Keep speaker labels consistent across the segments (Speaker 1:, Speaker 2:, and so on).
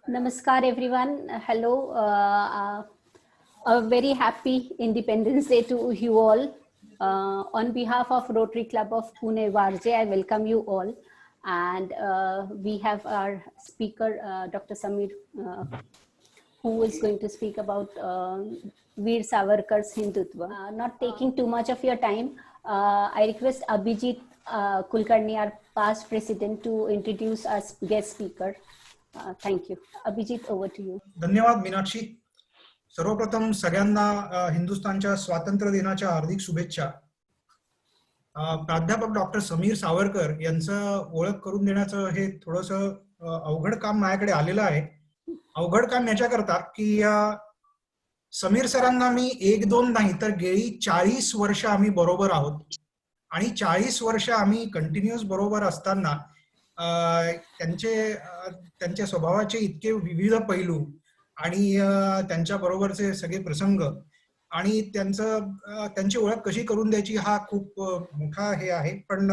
Speaker 1: Namaskar everyone. Hello. A very happy Independence Day to you all. On behalf of Rotary Club of Pune Varje, I welcome you all. And we have our speaker, Dr. Samir, who is going to speak about Veer Savarkar's Hindutva. Not taking too much of your time, I request Abhijit Kulkarni, our past president, to introduce our guest speaker. Thank you. Abhijit, over to you.
Speaker 2: धन्यवाद मीनाक्षी. सर्वप्रथम सगळ्यांना हिंदुस्थानच्या स्वातंत्र्य दिनाच्या हार्दिक शुभेच्छा. प्राध्यापक doctor Sameer Savarkar यांचं ओळख करून देण्याचं हे थोडंसं अवघड काम माझ्याकडे आलेलं आहे. अवघड काम याच्याकरता की समीर सरांना मी 1-2 नाही तर गेली 40 वर्ष आम्ही बरोबर आहोत आणि 40 वर्ष आम्ही कंटिन्युअस बरोबर असताना त्यांच्या स्वभावाचे इतके विविध पैलू आणि त्यांच्या बरोबरचे सगळे प्रसंग आणि त्यांची ओळख कशी करून द्यायची हा खूप मोठा हे आहे. पण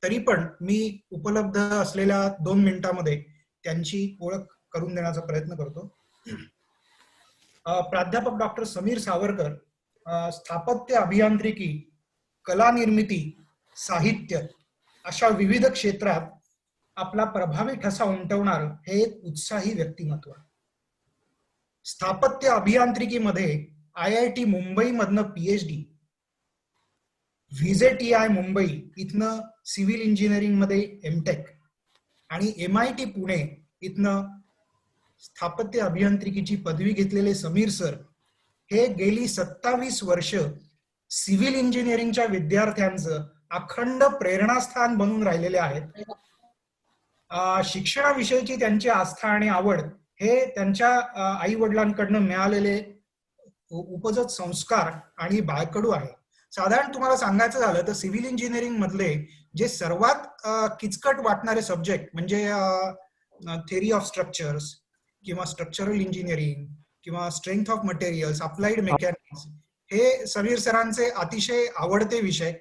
Speaker 2: तरी पण मी उपलब्ध असलेल्या 2 मिनिटांमध्ये त्यांची ओळख करून देण्याचा प्रयत्न करतो. प्राध्यापक डॉक्टर समीर सावरकर स्थापत्य अभियांत्रिकी, कला निर्मिती, साहित्य अशा विविध क्षेत्रात आपला प्रभावी ठसा उमटवणार हे एक उत्साही व्यक्तिमत्व. स्थापत्य अभियांत्रिकीमध्ये IIT मुंबई मधनं PhD, VJTI मुंबई इथनं सिव्हिल इंजिनिअरिंग मध्ये MTech आणि MIT पुणे इथनं स्थापत्य अभियांत्रिकीची पदवी घेतलेले समीर सर हे गेली 27 वर्ष सिव्हिल इंजिनिअरिंगच्या विद्यार्थ्यांचं अखंड प्रेरणास्थान बनून राहिलेले आहेत. शिक्षणाविषयीची त्यांची आस्था आणि आवड हे त्यांच्या आई वडिलांकडनं मिळालेले उपजत संस्कार आणि बाळकडू आहे. साधारण तुम्हाला सांगायचं झालं तर सिव्हिल इंजिनिअरिंग मधले जे सर्वात किचकट वाटणारे सब्जेक्ट म्हणजे थेरी ऑफ स्ट्रक्चर्स किंवा स्ट्रक्चरल इंजिनिअरिंग किंवा strength of materials, applied mechanics हे समीर सरांचे अतिशय आवडते विषय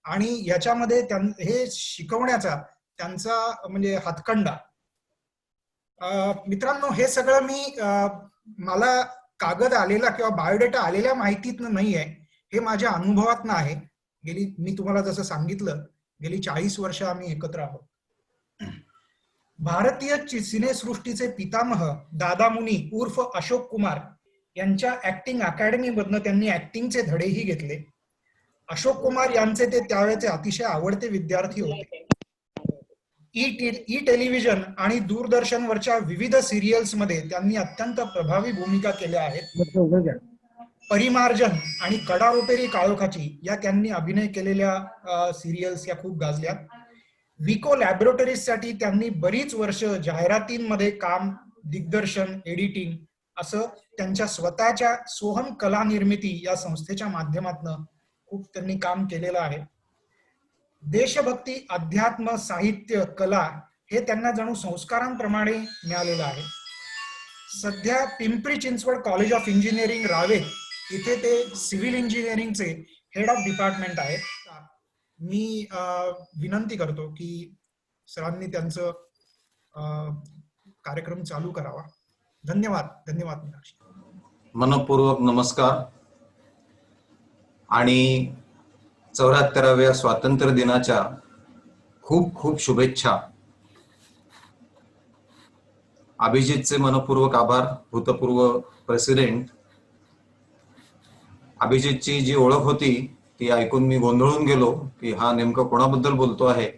Speaker 2: आणि याच्यामध्ये हे शिकवण्याचा त्यांचा म्हणजे हातखंडा. मित्रांनो, हे सगळं मला कागद आलेला किंवा बायोडेटा आलेल्या माहितीतनं नाही आहे, हे माझ्या अनुभवातनं आहे. मी तुम्हाला जसं सांगितलं गेली 40 वर्ष आम्ही एकत्र आहोत. भारतीय सिनेसृष्टीचे पितामह दादा मुनी उर्फ अशोक कुमार यांच्या ऍक्टिंग अकॅडमी मधनं त्यांनी ऍक्टिंगचे धडेही घेतले. अशोक कुमार यांचे ते त्यावेळेचे अतिशय आवडते विद्यार्थी होते. ई टेलिव्हिजन आणि दूरदर्शनवरच्या विविध सिरियल्स मध्ये त्यांनी अत्यंत प्रभावी भूमिका केल्या आहेत. परिमार्जन आणि कडा रुपेरी काळोखाची या त्यांनी अभिनय केलेल्या सिरियल्स या खूप गाजल्या. विको लॅबोरेटरीज साठी त्यांनी बरीच वर्ष जाहिरातींमध्ये काम, दिग्दर्शन, एडिटिंग असं त्यांच्या स्वतःच्या सोहम कला निर्मिती या संस्थेच्या माध्यमातून खूप त्यांनी काम केलेलं आहे. देशभक्ती, अध्यात्म, साहित्य, कला हे त्यांना जणू संस्कारांप्रमाणे मिळालेलं आहे. सध्या Pimpri Chinchwad college of engineering Ravet इथे ते सिव्हिल इंजिनिअरिंगचे हेड ऑफ डिपार्टमेंट आहेत. मी विनंती करतो की सरांनी त्यांचं कार्यक्रम चालू करावा. धन्यवाद. धन्यवाद मीनाक्षी.
Speaker 3: मनपूर्वक नमस्कार आणि 74व्या स्वातंत्र्य दिनाच्या खूप खूप शुभेच्छा. अभिजितचे मनपूर्वक आभार. भूतपूर्व प्रेसिडेंट अभिजितची जी ओळख होती ती ऐकून मी गोंधळून गेलो की हा नेमकं कोणाबद्दल बोलतो आहे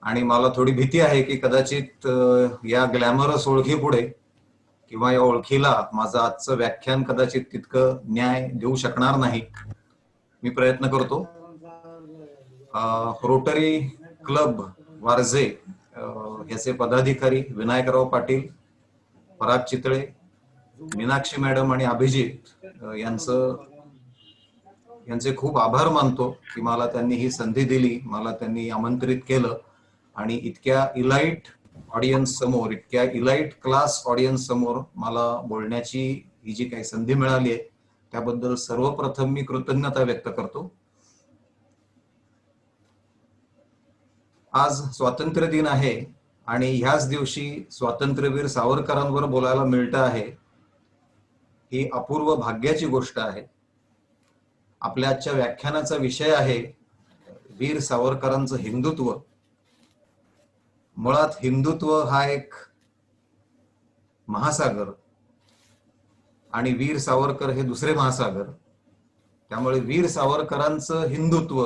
Speaker 3: आणि मला थोडी भीती आहे की कदाचित या ग्लॅमरस ओळखीपुढे किंवा या ओळखीला माझं आजचं व्याख्यान कदाचित तितकं न्याय देऊ शकणार नाही. मी प्रयत्न करतो. रोटरी क्लब वारजे याचे पदाधिकारी विनायकराव पाटील, पराग चितळे, मीनाक्षी मॅडम आणि अभिजित यांचे खूप आभार मानतो की मला त्यांनी ही संधी दिली, मला त्यांनी आमंत्रित केलं आणि इतक्या इलाइट ऑडियन्स समोर, इतक्या इलाइट क्लास ऑडियन्स समोर मला बोलण्याची ही जी काही संधी मिळाली आहे त्याबद्दल सर्वप्रथम मी कृतज्ञता व्यक्त करतो. आज स्वातंत्र्य दिन आहे आणि ह्याच दिवशी स्वातंत्र्यवीर सावरकरांवर बोलायला मिळतं आहे, ही अपूर्व भाग्याची गोष्ट आहे. आपल्या आजच्या व्याख्यानाचा विषय आहे वीर सावरकरांचं हिंदुत्व. मुळात हिंदुत्व हा एक महासागर आणि वीर सावरकर हे दुसरे महासागर. त्यामुळे वीर सावरकरांचं हिंदुत्व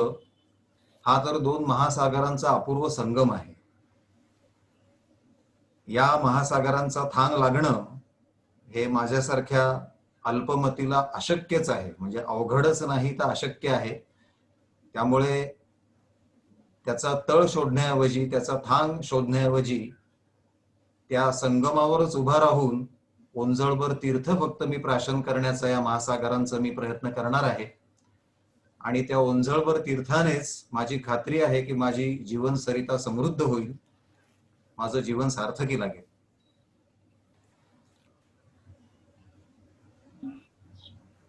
Speaker 3: हा तर दोन महासागरांचा अपूर्व संगम आहे. या महासागरांचा थांग लागणं हे माझ्यासारख्या अल्पमतीला अशक्यच आहे. म्हणजे अवघडच नाही तर अशक्य आहे. त्यामुळे त्याचा तळ शोधण्याऐवजी, त्याचा थांग शोधण्याऐवजी त्या संगमावरच उभा राहून ओंजळभर तीर्थ फक्त मी प्राशन करण्याचा या महासागरांचा मी प्रयत्न करणार आहे. आणि त्या ओंजळभर तीर्थानेच माझी खात्री आहे की माझी जीवनसरिता समृद्ध होईल, माझं जीवन सार्थकी लागेल.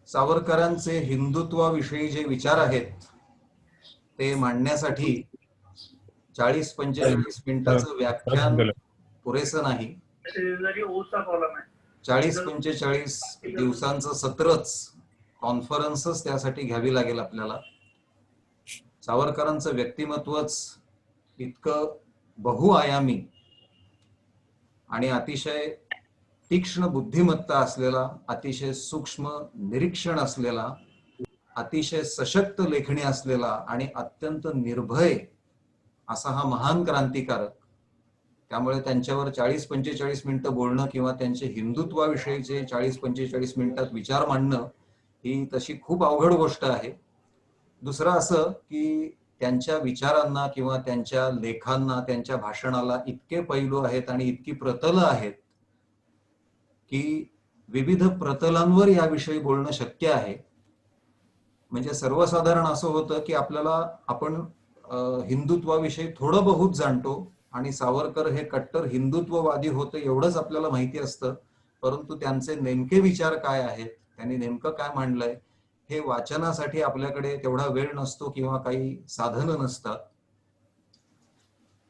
Speaker 3: सावरकरांचे हिंदुत्वाविषयी जे विचार आहेत ते मांडण्यासाठी 40-45 मिनिटाचं व्याख्यान पुरेसं नाही. 40-45 दिवसांचं सत्रच, कॉन्फरन्सच त्यासाठी घ्यावी लागेल आपल्याला. सावरकरांचं व्यक्तिमत्वच इतकं बहुआयामी आणि अतिशय तीक्ष्ण बुद्धिमत्ता असलेला, अतिशय सूक्ष्म निरीक्षण असलेला, अतिशय सशक्त लेखणी असलेला आणि अत्यंत निर्भय असा हा महान क्रांतिकारक. त्यामुळे त्यांच्यावर 40-45 मिनिटं बोलणं किंवा त्यांचे हिंदुत्वाविषयीचे 40-45 मिनिटात विचार मांडणं ही तशी खूप अवघड गोष्ट आहे. दुसरं असं की त्यांच्या विचारांना किंवा त्यांच्या लेखांना, त्यांच्या भाषणाला इतके पैलू आहेत आणि इतकी प्रतलं आहेत की विविध प्रतलांवर याविषयी बोलणं शक्य आहे. म्हणजे सर्वसाधारण असं होतं की आपण हिंदुत्वाविषयी थोडं बहुत जाणतो आणि सावरकर हे कट्टर हिंदुत्ववादी होते एवढंच आपल्याला माहिती असतं. परंतु त्यांचे नेमके विचार काय आहेत, त्यांनी नेमकं काय मांडलंय हे वाचनासाठी आपल्याकडे तेवढा वेळ नसतो किंवा काही साधनं नसतात.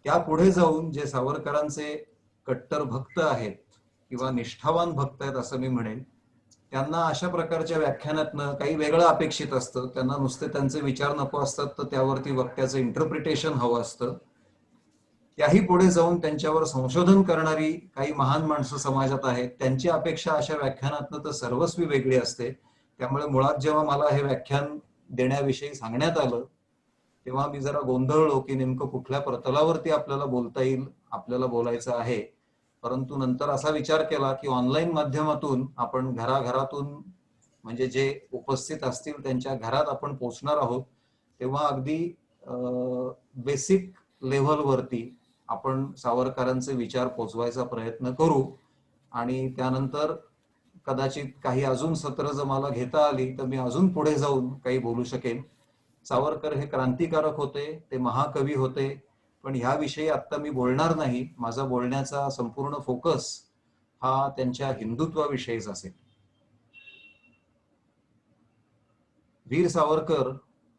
Speaker 3: त्या पुढे जाऊन जे सावरकरांचे कट्टर भक्त आहेत किंवा निष्ठावान भक्त आहेत असं मी म्हणेन, त्यांना अशा प्रकारच्या व्याख्यानातनं काही वेगळं अपेक्षित असतं. त्यांना नुसते त्यांचे विचार नको असतात, तर त्यावरती वक्त्याचं इंटरप्रिटेशन हवं असतं. त्याही पुढे जाऊन त्यांच्यावर संशोधन करणारी काही महान माणसं समाजात आहेत, त्यांची अपेक्षा अशा व्याख्यानातनं तर सर्वस्वी वेगळी असते. त्यामुळे मुळात जेव्हा मला हे व्याख्यान देण्याविषयी सांगण्यात आलं तेव्हा मी जरा गोंधळलो की नेमकं कुठल्या प्रतलावरती आपल्याला बोलता येईल, आपल्याला बोलायचं आहे. परंतु नंतर असा विचार केला की ऑनलाईन माध्यमातून आपण घराघरातून, म्हणजे जे उपस्थित असतील त्यांच्या घरात आपण पोहोचणार आहोत, तेव्हा अगदी बेसिक लेव्हलवरती आपण सावरकरांचे विचार पोचवायचा प्रयत्न करू. आणि त्यानंतर कदाचित काही अजून सत्र जर मला घेता आली तर मी अजून पुढे जाऊन काही बोलू शकेन. सावरकर हे क्रांतिकारक होते, ते महाकवी होते, पण ह्याविषयी आता मी बोलणार नाही. माझा बोलण्याचा संपूर्ण फोकस हा त्यांच्या हिंदुत्वाविषयीच असेल.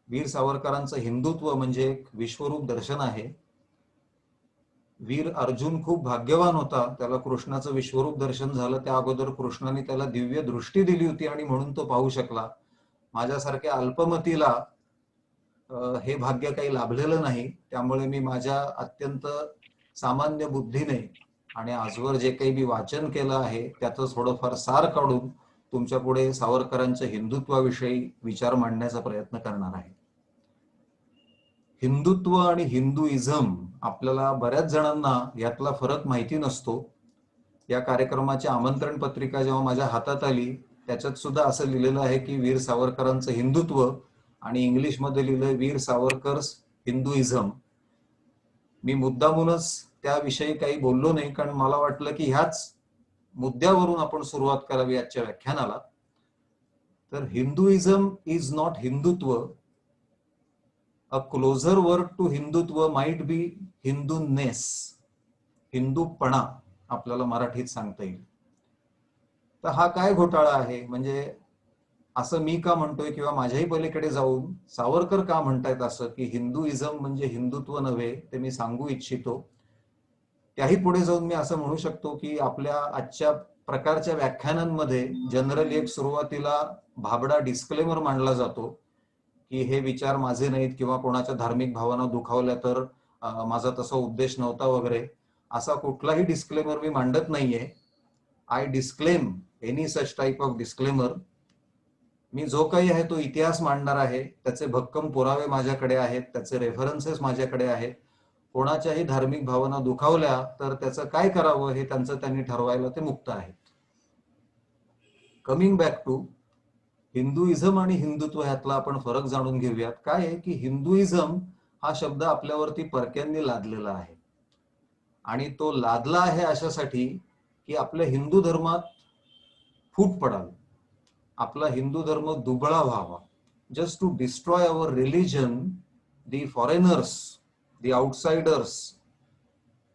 Speaker 3: वीर सावरकरांचं हिंदुत्व म्हणजे एक विश्वरूप दर्शन आहे. वीर अर्जुन खूप भाग्यवान होता, त्याला कृष्णाचं विश्वरूप दर्शन झालं. त्या अगोदर कृष्णाने त्याला दिव्य दृष्टी दिली होती आणि म्हणून तो पाहू शकला. माझ्यासारख्या अल्पमतीला हे भाग्य काही लाभलेलं नाही. त्यामुळे मी माझ्या अत्यंत सामान्य बुद्धीने आणि आजवर जे काही मी वाचन केलं आहे त्याचं थोडंफार सार काढून तुमच्या पुढे सावरकरांच्या हिंदुत्वाविषयी विचार मांडण्याचा प्रयत्न करणार आहे. हिंदुत्व आणि हिंदुइझम, आपल्याला बऱ्याच जणांना यातला फरक माहिती नसतो. या कार्यक्रमाची आमंत्रण पत्रिका जेव्हा माझ्या हातात आली त्याच्यात सुद्धा असं लिहिलेलं आहे की वीर सावरकरांचं हिंदुत्व, आणि इंग्लिशमध्ये लिहिलंय वीर सावरकर्स हिंदुइझम. मी मुद्दामूनच त्याविषयी काही बोललो नाही, कारण मला वाटलं की ह्याच मुद्द्यावरून आपण सुरुवात करावी आजच्या व्याख्यानाला. तर Hinduism is not Hindutva. A closer word to Hindutva might be Hinduness, हिंदूपणा आपल्याला मराठीत सांगता येईल. तर हा काय घोटाळा आहे, म्हणजे असं मी का म्हणतोय किंवा माझ्याही पलीकडे जाऊन सावरकर का म्हणतायत असं की हिंदुइझम म्हणजे हिंदुत्व नव्हे, ते मी सांगू इच्छितो. त्याही पुढे जाऊन मी असं म्हणू शकतो की आपल्या आजच्या प्रकारच्या व्याख्यानांमध्ये जनरली एक सुरुवातीला भाबडा डिस्क्लेमर मांडला जातो की हे विचार माझे नाहीत किंवा कोणाच्या धार्मिक भावना दुखावल्या तर माझा तसा उद्देश नव्हता वगैरे, असा कुठलाही डिस्क्लेमर मी मांडत नाहीये. I disclaim any such type of disclaimer. मी जो काही आहे तो इतिहास मांडणार आहे, त्याचे भक्कम पुरावे माझ्याकडे आहेत, त्याचे रेफरन्सेस माझ्याकडे आहेत. कोणाच्याही धार्मिक भावना दुखावल्या तर त्याचं काय करावं हे त्यांनी ठरवायला ते मुक्त आहेत. कमिंग बॅक टू हिंदुइझम आणि हिंदुत्व ह्यातला आपण फरक जाणून घेऊयात. काय आहे की हिंदुइझम हा शब्द आपल्यावरती परक्यांनी लादलेला आहे आणि तो लादला आहे अशासाठी की आपल्या हिंदू धर्मात फूट पडावी, आपला हिंदू धर्म दुबळा व्हावा. Just to destroy our religion, the foreigners, the outsiders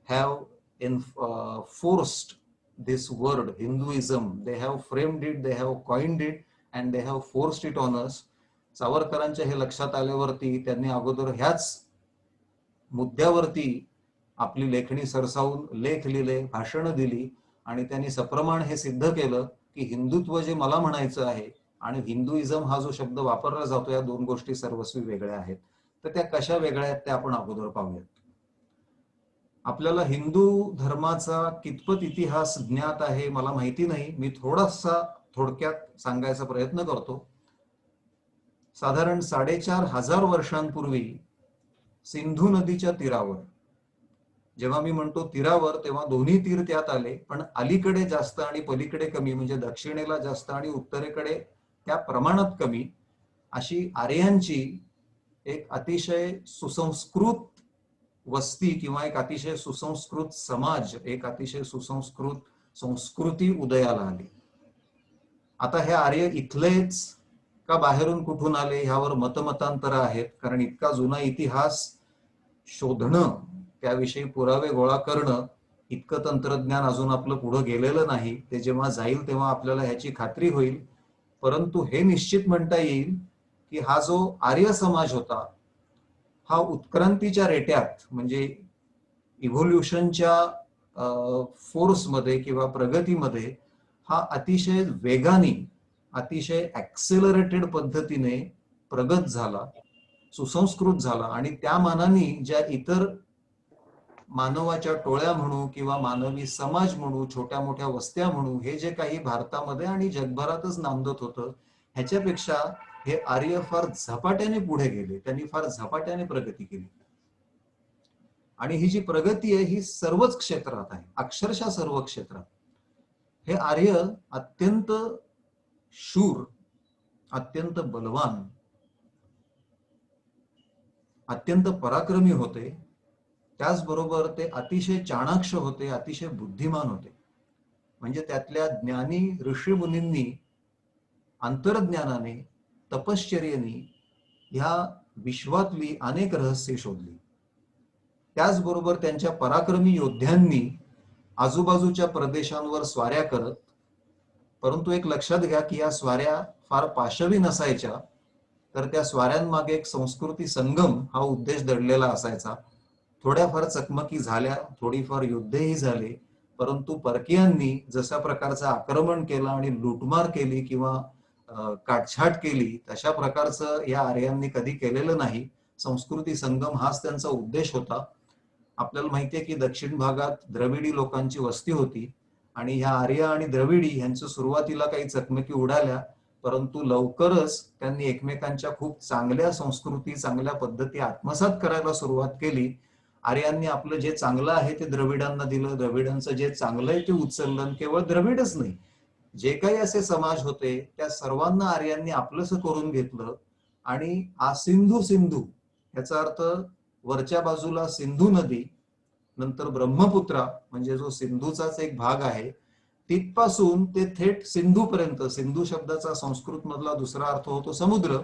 Speaker 3: have forced this word Hinduism. They have framed it, they have coined it, and they have forced it on us. सावरकरांच्या हे लक्षात आल्यावरती त्यांनी अगोदर ह्याच मुद्द्यावरती आपली लेखणी सरसावून लेख लिहिले, भाषणं दिली आणि त्यांनी सप्रमाण हे सिद्ध केलं की हिंदुत्व जे मला म्हणायचं आहे आणि हिंदुइझम हा जो शब्द वापरला जातो या दोन गोष्टी सर्वस्वी वेगळ्या आहेत. तर त्या कशा वेगळ्या आहेत त्या आपण अगोदर पाहूयात. आपल्याला हिंदू धर्माचा कितपत इतिहास ज्ञात आहे मला माहिती नाही, मी थोडासा थोडक्यात सांगायचा प्रयत्न करतो. साधारण 4500 वर्षांपूर्वी सिंधू नदीच्या तीरावर, जेव्हा मी म्हणतो तीरावर तेव्हा दोन्ही तीर त्यात आले, पण अलीकडे जास्त आणि पलीकडे कमी, म्हणजे दक्षिणेला जास्त आणि उत्तरेकडे त्या प्रमाणात कमी, अशी आर्यांची एक अतिशय सुसंस्कृत वस्ती किंवा एक अतिशय सुसंस्कृत समाज, एक अतिशय सुसंस्कृत संस्कृती उदयाला आली. आता हे आर्य इथलेच का बाहेरून कुठून आले ह्यावर मतमतांतर आहेत, कारण इतका जुना इतिहास शोधणं, त्याविषयी पुरावे गोळा करणं, इतकं तंत्रज्ञान अजून आपलं पुढे गेलेलं नाही. ते जेव्हा जाईल तेव्हा आपल्याला ह्याची खात्री होईल. परंतु हे निश्चित म्हणता येईल की हा जो आर्य समाज होता हा उत्क्रांतीच्या रेट्यात, म्हणजे इव्होल्युशनच्या फोर्समध्ये किंवा प्रगतीमध्ये हा अतिशय वेगाने, अतिशय ऍक्सेलरेटेड पद्धतीने प्रगत झाला, सुसंस्कृत झाला. आणि त्या मानाने ज्या इतर मानवाच्या टोळ्या म्हणू किंवा मानवी समाज म्हणू, छोट्या मोठ्या वस्त्या म्हणू, हे जे काही भारतामध्ये आणि जगभरातच नांदत होतं, ह्याच्यापेक्षा हे आर्य फार झपाट्याने पुढे गेले, त्यांनी फार झपाट्याने प्रगती केली. आणि ही जी प्रगती आहे ही सर्वच क्षेत्रात आहे, अक्षरशः सर्व क्षेत्रात. हे आर्य अत्यंत शूर, अत्यंत बलवान, अत्यंत पराक्रमी होते. त्याचबरोबर ते अतिशय चाणाक्ष होते, अतिशय बुद्धिमान होते. म्हणजे त्यातल्या ज्ञानी ऋषीमुनींनी अंतर्ज्ञानाने, तपश्चर्येने ह्या विश्वातली अनेक रहस्ये शोधली. त्याचबरोबर त्यांच्या पराक्रमी योद्ध्यांनी आजूबाजूच्या प्रदेशांवर स्वाऱ्या करत, परंतु एक लक्षात घ्या की या स्वाऱ्या फार पाशवी नसायच्या, तर त्या स्वाऱ्यांमागे एक संस्कृती संगम हा उद्देश दडलेला असायचा. थोड्याफार चकमकी झाल्या, थोडीफार युद्धही झाले, परंतु परकीयांनी जशा प्रकारचं आक्रमण केलं आणि लुटमार केली किंवा काटछाट केली तशा प्रकारचं या आर्यांनी कधी केलेलं नाही. संस्कृती संगम हाच त्यांचा उद्देश होता. आपल्याला माहितीये की दक्षिण भागात द्रविडी लोकांची वस्ती होती आणि ह्या आर्य आणि द्रविडी ह्यांचं सुरुवातीला काही चकमकी उडाल्या, परंतु लवकरच त्यांनी एकमेकांच्या खूप चांगल्या संस्कृती, चांगल्या पद्धती आत्मसात करायला सुरुवात केली. आर्यांनी आपलं जे चांगलं आहे ते द्रविडांना दिलं, द्रविडांचं जे चांगलं आहे ते उचललं. केवळ द्रविडच नाही, जे काही असे समाज होते त्या सर्वांना आर्यांनी आपलंसं करून घेतलं. आणि सिंधू सिंधू याचा अर्थ वरच्या बाजूला सिंधू नदी, नंतर ब्रह्मपुत्रा म्हणजे जो सिंधूचाच एक भाग आहे, तिथपासून ते थेट सिंधू पर्यंत, सिंधू शब्दाचा संस्कृत मधला दुसरा अर्थ होतो समुद्र,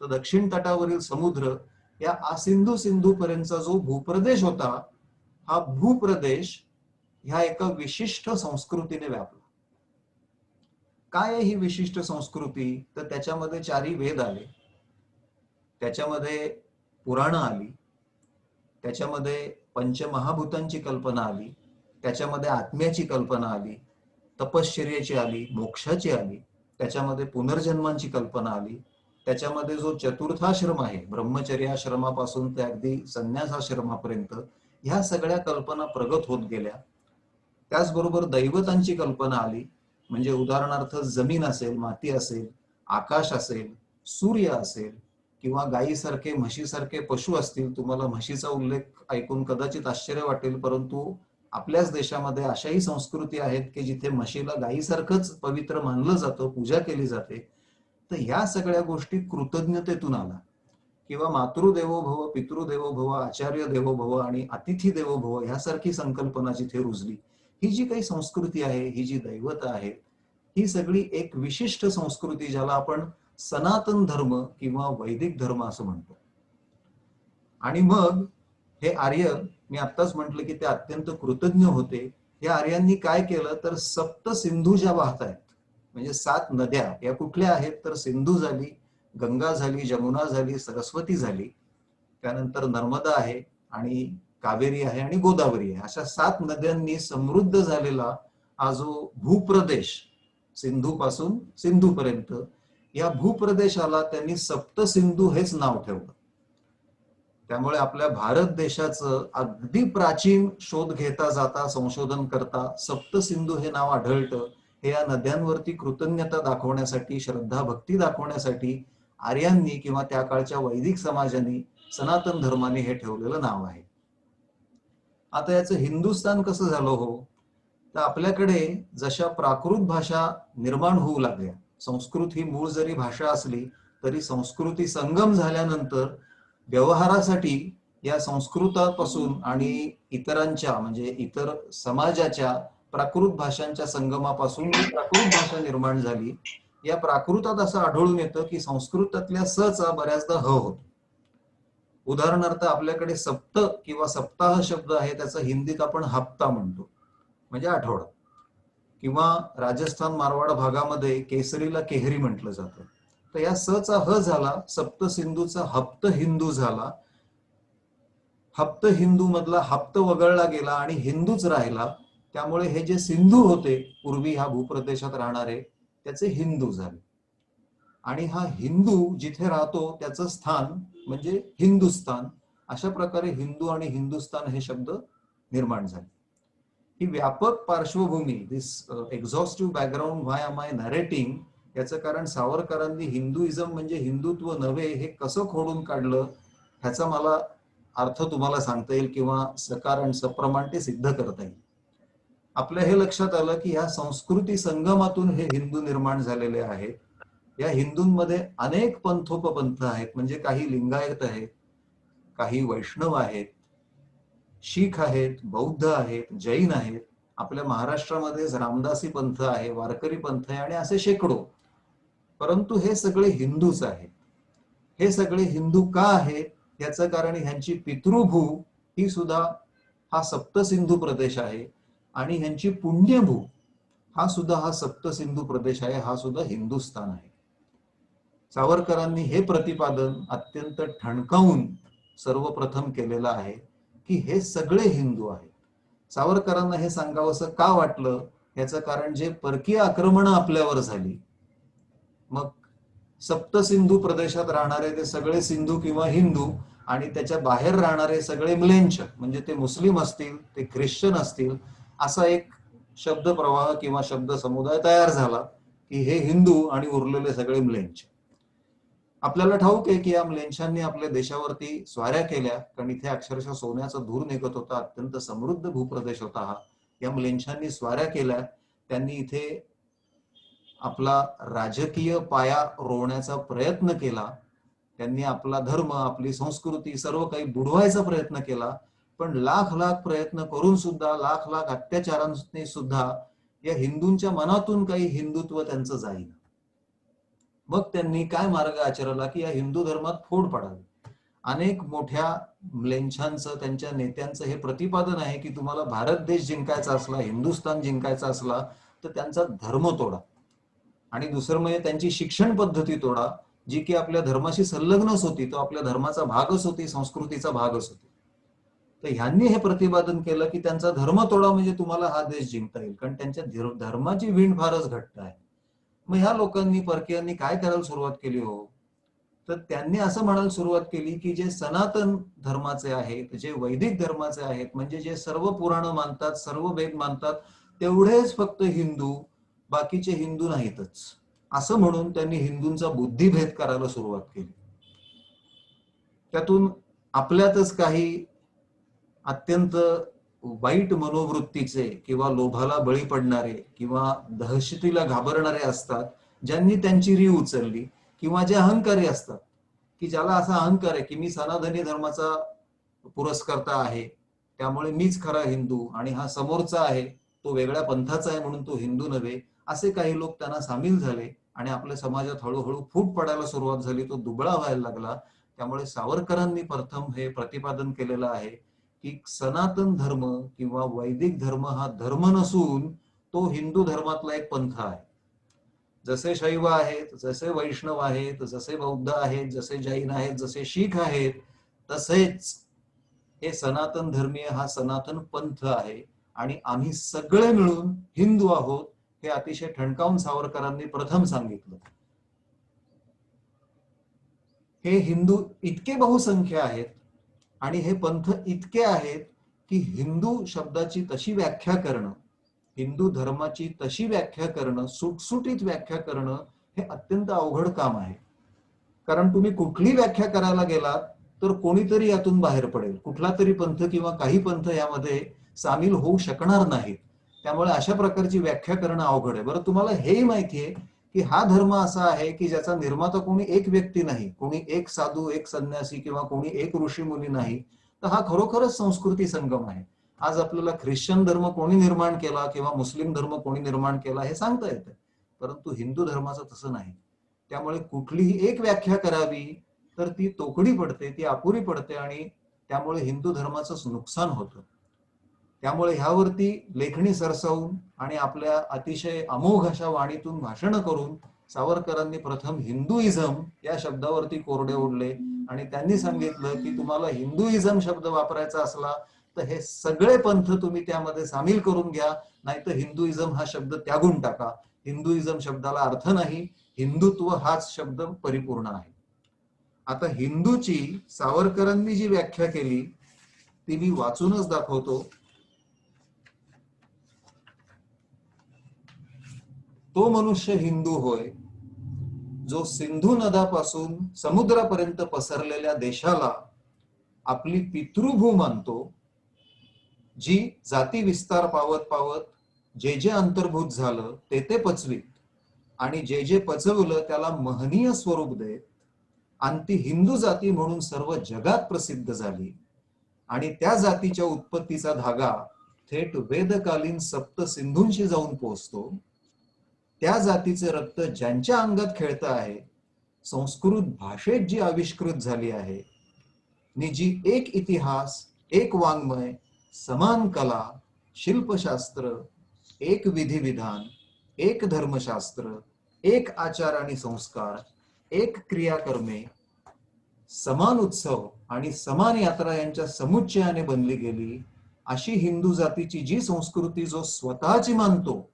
Speaker 3: तर दक्षिण तटावरील समुद्र, या सिंधू पर्यंतचा जो भूप्रदेश होता, हा भूप्रदेश ह्या एका विशिष्ट संस्कृतीने व्यापला. काय आहे ही विशिष्ट संस्कृती? तर त्याच्यामध्ये 4 वेद आले, त्याच्यामध्ये पुराणं आली, त्याच्यामध्ये पंचमहाभूतांची कल्पना आली, त्याच्यामध्ये आत्म्याची कल्पना आली, तपश्चर्याची आली, मोक्षाची आली, त्याच्यामध्ये पुनर्जन्मांची कल्पना आली, त्याच्यामध्ये जो चतुर्थाश्रम आहे ब्रह्मचर्याश्रमापासून ते अगदी संन्यासाश्रमापर्यंत ह्या सगळ्या कल्पना प्रगत होत गेल्या. त्याचबरोबर दैवतांची कल्पना आली, म्हणजे उदाहरणार्थ जमीन असेल, माती असेल, आकाश असेल, सूर्य असेल किंवा गायीसारखे म्हशीसारखे पशु असतील. तुम्हाला म्हशीचा उल्लेख ऐकून कदाचित आश्चर्य वाटेल, परंतु आपल्याच देशामध्ये अशाही संस्कृती आहेत की जिथे म्हशीला गायीसारखंच पवित्र मानलं जातं, पूजा केली जाते. तर ह्या सगळ्या गोष्टी कृतज्ञतेतून आला, किंवा मातृदेवो भव, पितृदेवो भव, आचार्य देवो भव आणि अतिथी देवो भव ह्यासारखी संकल्पना जिथे रुजली. ही जी काही संस्कृती आहे, ही जी दैवत आहे, ही सगळी एक विशिष्ट संस्कृती ज्याला आपण सनातन धर्म किंवा वैदिक धर्म असं म्हणतो. आणि मग हे आर्य, मी आत्ताच म्हटलं की ते अत्यंत कृतज्ञ होते. या आर्यांनी काय केलं तर सप्त सिंधू ज्या वाहत आहेत, म्हणजे 7 नद्या, या कुठल्या आहेत तर सिंधू झाली, गंगा झाली, जमुना झाली, सरस्वती झाली, त्यानंतर नर्मदा आहे आणि कावेरी आहे आणि गोदावरी आहे. अशा 7 नद्यांनी समृद्ध झालेला हा जो भूप्रदेश, सिंधू पासून सिंधू पर्यंत, या भूप्रदेशाला त्यांनी सप्तसिंधू हेच नाव ठेवलं. त्यामुळे आपल्या भारत देशाचं अगदी प्राचीन शोध घेता जाता, संशोधन करता सप्तसिंधू हे नाव आढळतं. हे या नद्यांवरती कृतज्ञता दाखवण्यासाठी, श्रद्धा भक्ती दाखवण्यासाठी आर्यांनी किंवा त्या काळच्या वैदिक समाजाने, सनातन धर्माने हे ठेवलेलं नाव आहे. आता याचं हिंदुस्थान कसं झालं हो, तर आपल्याकडे जशा प्राकृत भाषा निर्माण होऊ लागल्या, संस्कृत ही मूळ जरी भाषा असली तरी संस्कृती संगम झाल्यानंतर व्यवहारासाठी या संस्कृतापासून आणि इतरांच्या, म्हणजे इतर समाजाच्या प्राकृत भाषांच्या संगमापासून प्राकृत भाषा निर्माण झाली. या प्राकृतात असं आढळून येतं की संस्कृतातल्या सचा बऱ्याचदा ह होतो. उदाहरणार्थ आपल्याकडे सप्त किंवा सप्ताह शब्द आहे, त्याचा हिंदीत आपण हप्ता म्हणतो, म्हणजे आठवडा. किंवा राजस्थान मारवाड भागामध्ये केसरीला केहरी म्हटलं जातं. तर या सचा ह झाला, सप्तसिंधूचा हप्त हिंदू झाला. हप्त हिंदू मधला हप्त वगळला गेला आणि हिंदूच राहिला. त्यामुळे हे जे सिंधू होते पूर्वी ह्या भूप्रदेशात राहणारे, त्याचे हिंदू झाले. आणि हा हिंदू जिथे राहतो त्याचं स्थान म्हणजे हिंदुस्थान. अशा प्रकारे हिंदू आणि हिंदुस्थान हे शब्द निर्माण झाले. ही व्यापक पार्श्वभूमी, this exhaustive background, why am I narrating, याचं कारण सावरकरांनी हिंदुइझम म्हणजे हिंदुत्व नव्हे हे कसं खोडून काढलं, ह्याचा मला अर्थ तुम्हाला सांगता येईल किंवा सकारण सप्रमाण ते सिद्ध करता येईल. आपल्या हे लक्षात आलं की ह्या संस्कृती संगमातून हे हिंदू निर्माण झालेले आहेत. या हिंदूंमध्ये अनेक पंथोपपंथ आहेत, म्हणजे काही लिंगायत आहेत, काही वैष्णव आहेत, शीख आहेत, बौद्ध आहेत, जैन आहेत. आपल्या महाराष्ट्रामध्ये रामदासी पंथ आहे, वारकरी पंथ आहे आणि असे शेकडो. परंतु हे सगळे हिंदूच आहेत. हे सगळे हिंदू का आहेत याचं कारण ह्यांची पितृभू ही सुद्धा हा सप्तसिंधू प्रदेश आहे आणि ह्यांची पुण्यभू हा सुद्धा हा सप्तसिंधू प्रदेश आहे, हा सुद्धा हिंदुस्थान आहे. सावरकरांनी हे प्रतिपादन अत्यंत ठणकावून सर्वप्रथम केलेलं आहे की हे सगळे हिंदू आहेत. सावरकरांना हे सांगावंसं का वाटलं याचं कारण जे परकीय आक्रमण आपल्यावर झाली, मग सप्तसिंधू प्रदेशात राहणारे ते सगळे सिंधू किंवा हिंदू आणि त्याच्या बाहेर राहणारे सगळे म्लेंछ, म्हणजे ते मुस्लिम असतील, ते ख्रिश्चन असतील, असा एक शब्द प्रवाह किंवा शब्द समुदाय तयार झाला की हे हिंदू आणि उरलेले सगळे म्लेंछ. आपल्याला ठाऊक आहे की या म्लेंछांनी आपल्या देशावरती स्वाऱ्या केल्या, कारण इथे अक्षरशः सोन्याचा धूर निघत होता, अत्यंत समृद्ध भूप्रदेश होता हा. या म्लेंछांनी स्वाऱ्या केल्या, त्यांनी इथे आपला राजकीय पाया रोवण्याचा प्रयत्न केला, त्यांनी आपला धर्म, आपली संस्कृती सर्व काही बुडवायचा प्रयत्न केला. पण लाख लाख प्रयत्न करून सुद्धा, लाख लाख अत्याचारांनी सुद्धा या हिंदूंच्या मनातून काही हिंदुत्व त्यांचं जाईल. मग त्यांनी काय मार्ग आचरला की या हिंदू धर्मात फोड पडावी. अनेक मोठ्या म्लेंछांचं, त्यांच्या नेत्यांचं हे प्रतिपादन आहे की तुम्हाला भारत देश जिंकायचा असला, हिंदुस्थान जिंकायचा असला तर त्यांचा धर्म तोडा. आणि दुसरं म्हणजे त्यांची शिक्षण पद्धती तोडा, जी की आपल्या धर्माशी संलग्नच होती, तो आपल्या धर्माचा भागच होती, संस्कृतीचा भागच होती. तर ह्यांनी हे प्रतिपादन केलं की त्यांचा धर्म तोडा म्हणजे तुम्हाला हा देश जिंकता येईल, कारण त्यांच्या धर्माची वीण फारच घट्ट आहे. मग ह्या लोकांनी, परकीयांनी काय करायला सुरुवात केली हो, तर त्यांनी असं म्हणायला सुरुवात केली की जे सनातन धर्माचे आहेत, जे वैदिक धर्माचे आहेत, म्हणजे जे सर्व पुराण मानतात, सर्व वेद मानतात, तेवढेच फक्त हिंदू, बाकीचे हिंदू नाहीतच, असं म्हणून त्यांनी हिंदूंचा बुद्धिभेद करायला सुरुवात केली. त्यातून आपल्यातच काही अत्यंत वाईट मनोवृत्तीचे किंवा लोभाला बळी पडणारे किंवा दहशतीला घाबरणारे असतात, ज्यांनी त्यांची री उचलली, किंवा जे अहंकारी असतात की ज्याला असा अहंकार आहे की मी सनातनी धर्माचा पुरस्कर्ता आहे, त्यामुळे मीच खरा हिंदू आणि हा समोरचा आहे तो वेगळ्या पंथाचा आहे म्हणून तो हिंदू नव्हे, असे काही लोक त्यांना सामील झाले आणि आपल्या समाजात हळूहळू फूट पडायला सुरुवात झाली, तो दुबळा व्हायला लागला. त्यामुळे सावरकरांनी प्रथम हे प्रतिपादन केलेलं आहे की सनातन धर्म किंवा वैदिक धर्म हा धर्म नसून तो हिंदू धर्मातला एक पंथ आहे. जसे शैव आहेत, जसे वैष्णव आहेत, जसे बौद्ध आहेत, जसे जैन आहेत, जसे शीख आहेत, तसेच हे सनातन धर्मीय हा सनातन पंथ आहे आणि आम्ही सगळे मिळून हिंदू आहोत, हे अतिशय ठणकावून सावरकरांनी प्रथम सांगितलं. हे हिंदू इतके बहुसंख्य आहेत आणि हे पंथ इतके आहेत की हिंदू शब्दाची तशी व्याख्या करणं, हिंदू धर्माची तशी व्याख्या करणं, सुटसुटीत व्याख्या करणं हे अत्यंत अवघड काम आहे. कारण तुम्ही कुठली व्याख्या करायला गेलात तर कोणीतरी यातून बाहेर पडेल, कुठला तरी पंथ किंवा काही पंथ यामध्ये सामील होऊ शकणार नाहीत. त्यामुळे अशा प्रकारची व्याख्या करणं अवघड आहे. बरं, तुम्हाला हेही माहितीये की हा धर्म असा आहे की ज्याचा निर्माता कोणी एक व्यक्ती नाही, कोणी एक साधू, एक संन्यासी किंवा कोणी एक ऋषी मुनी नाही, तर हा खरोखरच संस्कृती संगम आहे. आज आपल्याला ख्रिश्चन धर्म कोणी निर्माण केला किंवा मुस्लिम धर्म कोणी निर्माण केला हे सांगता येतं, परंतु हिंदू धर्माचं तसं नाही. त्यामुळे कुठलीही एक व्याख्या करावी तर ती तोकडी पडते, ती अपुरी पडते आणि त्यामुळे हिंदू धर्माचंच नुकसान होतं. त्यामुळे ह्यावरती लेखणी सरसावून आणि आपल्या अतिशय अमोघ अशा वाणीतून भाषण करून सावरकरांनी प्रथम हिंदुइझम या शब्दावरती कोरडे ओढले आणि त्यांनी सांगितलं की तुम्हाला हिंदुइझम शब्द वापरायचा असला तर हे सगळे पंथ तुम्ही त्यामध्ये सामील करून घ्या, नाहीतर हिंदुइझम हा शब्द त्यागून टाका. हिंदुइझम शब्दाला अर्थ नाही, हिंदुत्व हाच शब्द परिपूर्ण आहे. आता हिंदूची सावरकरांनी जी व्याख्या केली ती मी वाचूनच दाखवतो. तो मनुष्य हिंदू होय जो सिंधू नदापासून समुद्रापर्यंत पसरलेल्या देशाला आपली पितृभू मानतो, जी जाती विस्तार पावत पावत जे जे अंतर्भूत झालं ते ते पचवीत आणि जे जे पचवलं त्याला महनीय स्वरूप देत आणि ती हिंदू जाती म्हणून सर्व जगात प्रसिद्ध झाली आणि त्या जातीच्या उत्पत्तीचा धागा थेट वेदकालीन सप्त सिंधूंशी जाऊन पोहोचतो. त्या जातीचे रक्त ज्यांच्या अंगात खेळतं आहे, संस्कृत भाषेत जी आविष्कृत झाली आहे, नि जी एक इतिहास, एक वाङ्मय, समान कला, शिल्पशास्त्र, एक विधिविधान, एक धर्मशास्त्र, एक आचार आणि संस्कार, एक क्रियाकर्मे, समान उत्सव आणि समान यात्रा यांच्या समुच्चयाने बनली गेली, अशी हिंदू जातीची जी संस्कृती जो स्वतःची मानतो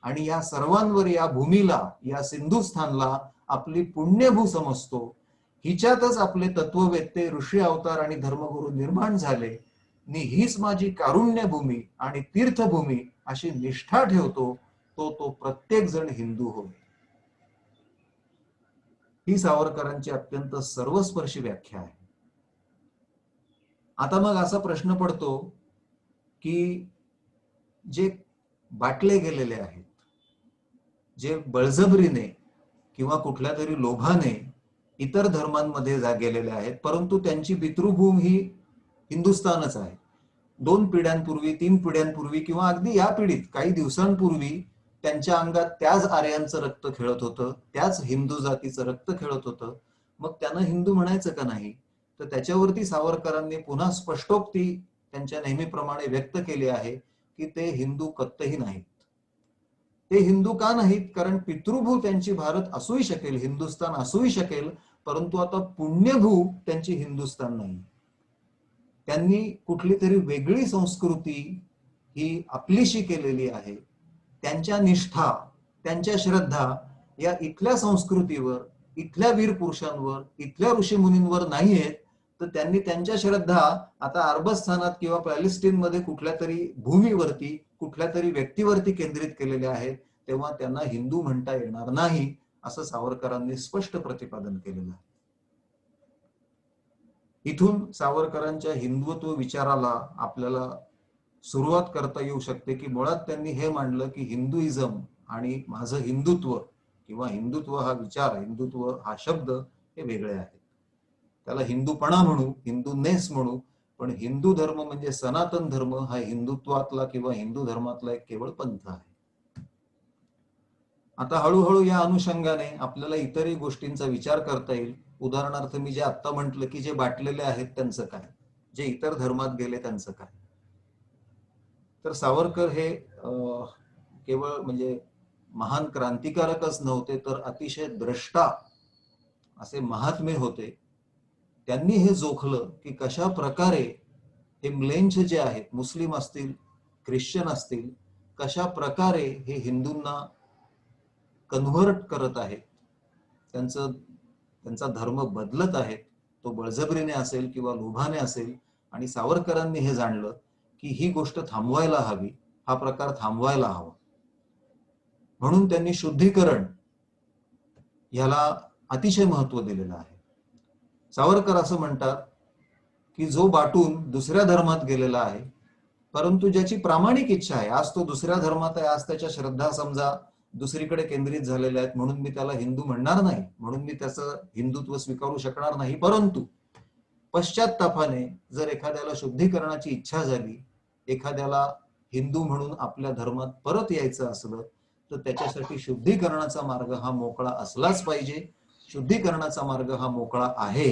Speaker 3: आणि या सर्वांवर, या भूमीला, या सिंधुस्थानला आपली पुण्यभू समजतो, हिच्यातच आपले तत्ववेत्ते, ऋषी अवतार आणि धर्मगुरू निर्माण झाले, नि हीच माझी कारुण्यभूमी आणि तीर्थभूमी अशी निष्ठा ठेवतो, तो प्रत्येक जण हिंदू होय. ही सावरकरांची अत्यंत सर्वस्पर्शी व्याख्या आहे. आता मग असा प्रश्न पडतो की जे बाटले गेलेले आहेत, जे बळजबरीने किंवा कुठल्या तरी लोभाने इतर धर्मांमध्ये गेलेले आहेत, परंतु त्यांची पितृभूमी ही हिंदुस्थानच आहे. 2 पिढ्यांपूर्वी, 3 पिढ्यांपूर्वी किंवा अगदी या पिढीत काही दिवसांपूर्वी त्यांच्या अंगात त्याच आर्यांचं रक्त खेळत होतं, त्याच हिंदू जातीचं रक्त खेळत होतं. मग त्यांना हिंदू म्हणायचं का नाही? तर त्याच्यावरती सावरकरांनी पुन्हा स्पष्टोक्ती त्यांच्या नेहमीप्रमाणे व्यक्त केली आहे की ते हिंदू कत्तही नाहीत. ते हिंदू का नाहीत? कारण पितृभू त्यांची भारत असूही शकेल, हिंदुस्थान असूही शकेल, परंतु आता पुण्यभू त्यांची हिंदुस्थान नाही. त्यांनी कुठली तरी वेगळी संस्कृती ही आपलीशी केलेली आहे. त्यांच्या निष्ठा, त्यांच्या श्रद्धा या इथल्या संस्कृतीवर, इथल्या वीर पुरुषांवर, इथल्या ऋषीमुनींवर नाही आहेत, तर त्यांनी त्यांच्या श्रद्धा आता अरबस्थानात किंवा पॅलेस्टाईनमध्ये कुठल्या तरी भूमीवरती, कुठल्या तरी व्यक्तीवरती केंद्रित केलेल्या आहेत. तेव्हा त्यांना हिंदू म्हणता येणार नाही, असं सावरकरांनी स्पष्ट प्रतिपादन केलेलं आहे. इथून सावरकरांच्या हिंदुत्व विचाराला आपल्याला सुरुवात करता येऊ शकते की मुळात त्यांनी हे मांडलं की हिंदुइझम आणि माझं हिंदुत्व किंवा हिंदुत्व हा विचार, हिंदुत्व हा शब्द हे वेगळे आहेत. त्याला हिंदूपणा म्हणू, हिंदूनेस म्हणू, पण हिंदू धर्म म्हणजे सनातन धर्म हा हिंदुत्वातला किंवा हिंदू धर्मातला एक केवळ पंथ आहे. आता हळूहळू या अनुषंगाने आपल्याला इतरही गोष्टींचा विचार करता येईल. उदाहरणार्थ मी जे आत्ता म्हटलं की जे बाटलेले आहेत त्यांचं काय, जे इतर धर्मात गेले त्यांचं काय. तर सावरकर हे केवळ म्हणजे महान क्रांतिकारकच नव्हते, तर अतिशय द्रष्टा असे महात्मे होते. त्यांनी हे जोखलं की कशा प्रकारे हे म्लेंछ जे आहेत, मुस्लिम असतील, ख्रिश्चन असतील, कशा प्रकारे हे हिंदूंना कन्व्हर्ट करत आहेत, त्यांचा धर्म बदलत आहेत. तो बळजबरीने असेल किंवा लोभाने असेल. आणि सावरकरांनी हे जाणलं की ही गोष्ट थांबवायला हवी, हा प्रकार थांबवायला हवा. म्हणून त्यांनी शुद्धीकरण ह्याला अतिशय महत्व दिलेलं आहे. सावरकर असं म्हणतात की जो बाटून दुसऱ्या धर्मात गेलेला आहे, परंतु ज्याची प्रामाणिक इच्छा आहे, आज तो दुसऱ्या धर्मात आहे, आज त्याच्या श्रद्धा समजा दुसरीकडे केंद्रित झालेल्या आहेत, म्हणून मी त्याला हिंदू म्हणणार नाही, म्हणून मी त्याचं हिंदुत्व स्वीकारू शकणार नाही. परंतु पश्चात्तापाने जर एखाद्याला शुद्धीकरणाची इच्छा झाली, एखाद्याला हिंदू म्हणून आपल्या धर्मात परत यायचं असलं, तर त्याच्यासाठी शुद्धीकरणाचा मार्ग हा मोकळा असलाच पाहिजे. शुद्धीकरणाचा मार्ग हा मोकळा आहे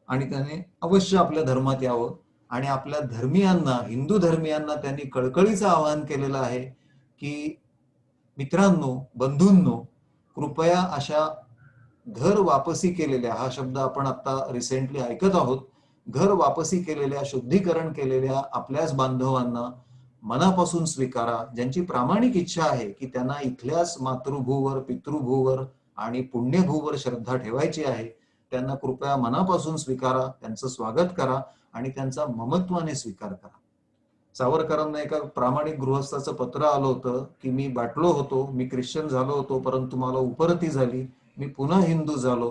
Speaker 3: आणि त्याने अवश्य आपल्या धर्मात यावं. आणि आपल्या धर्मियांना, हिंदू धर्मियांना त्यांनी कळकळीचं आवाहन केलेलं आहे की मित्रांनो, बंधूंनो, कृपया अशा घर वापसी केलेल्या, हा शब्द आपण आता रिसेंटली ऐकत आहोत, घर वापसी केलेल्या, शुद्धीकरण केलेल्या आपल्याच बांधवांना मनापासून स्वीकारा. ज्यांची प्रामाणिक इच्छा आहे की त्यांना इथल्याच मातृभूवर, पितृभूवर आणि पुण्यभूवर श्रद्धा ठेवायची आहे, त्यांना कृपया मनापासून स्वीकारा, त्यांचं स्वागत करा आणि त्यांचा ममत्वाने स्वीकार करा. सावरकरांना एका प्रामाणिक गृहस्थाचं पत्र आलं होतं की मी बाटलो होतो, मी ख्रिश्चन झालो होतो, परंतु मला उपरती झाली, मी पुन्हा हिंदू झालो.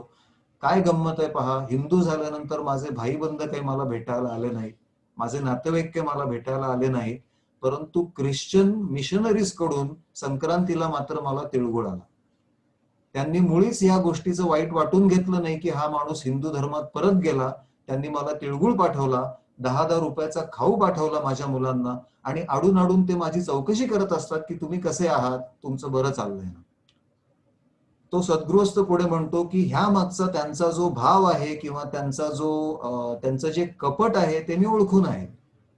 Speaker 3: काय गंमत आहे पहा, हिंदू झाल्यानंतर माझे भाईबंध काही मला भेटायला आले नाहीत, माझे नातेवाईक काही मला भेटायला आले नाहीत, परंतु ख्रिश्चन मिशनरीज कडून संक्रांतीला मात्र मला तिळगुळ आला. त्यांनी मुळीच या गोष्टीचं वाईट वाटून घेतलं नाही की हा माणूस हिंदू धर्मात परत गेला. त्यांनी मला तिळगुळ पाठवला, 10,000 रुपयाचा खाऊ पाठवला माझ्या मुलांना, आणि आडून आडून ते माझी चौकशी करत असतात की तुम्ही कसे आहात, तुमचं बरं चाललंय ना. तो सद्गृहस्थ पुढे म्हणतो की ह्या मागचा त्यांचा जो भाव आहे किंवा त्यांचं जे कपट आहे ते मी ओळखून आहे,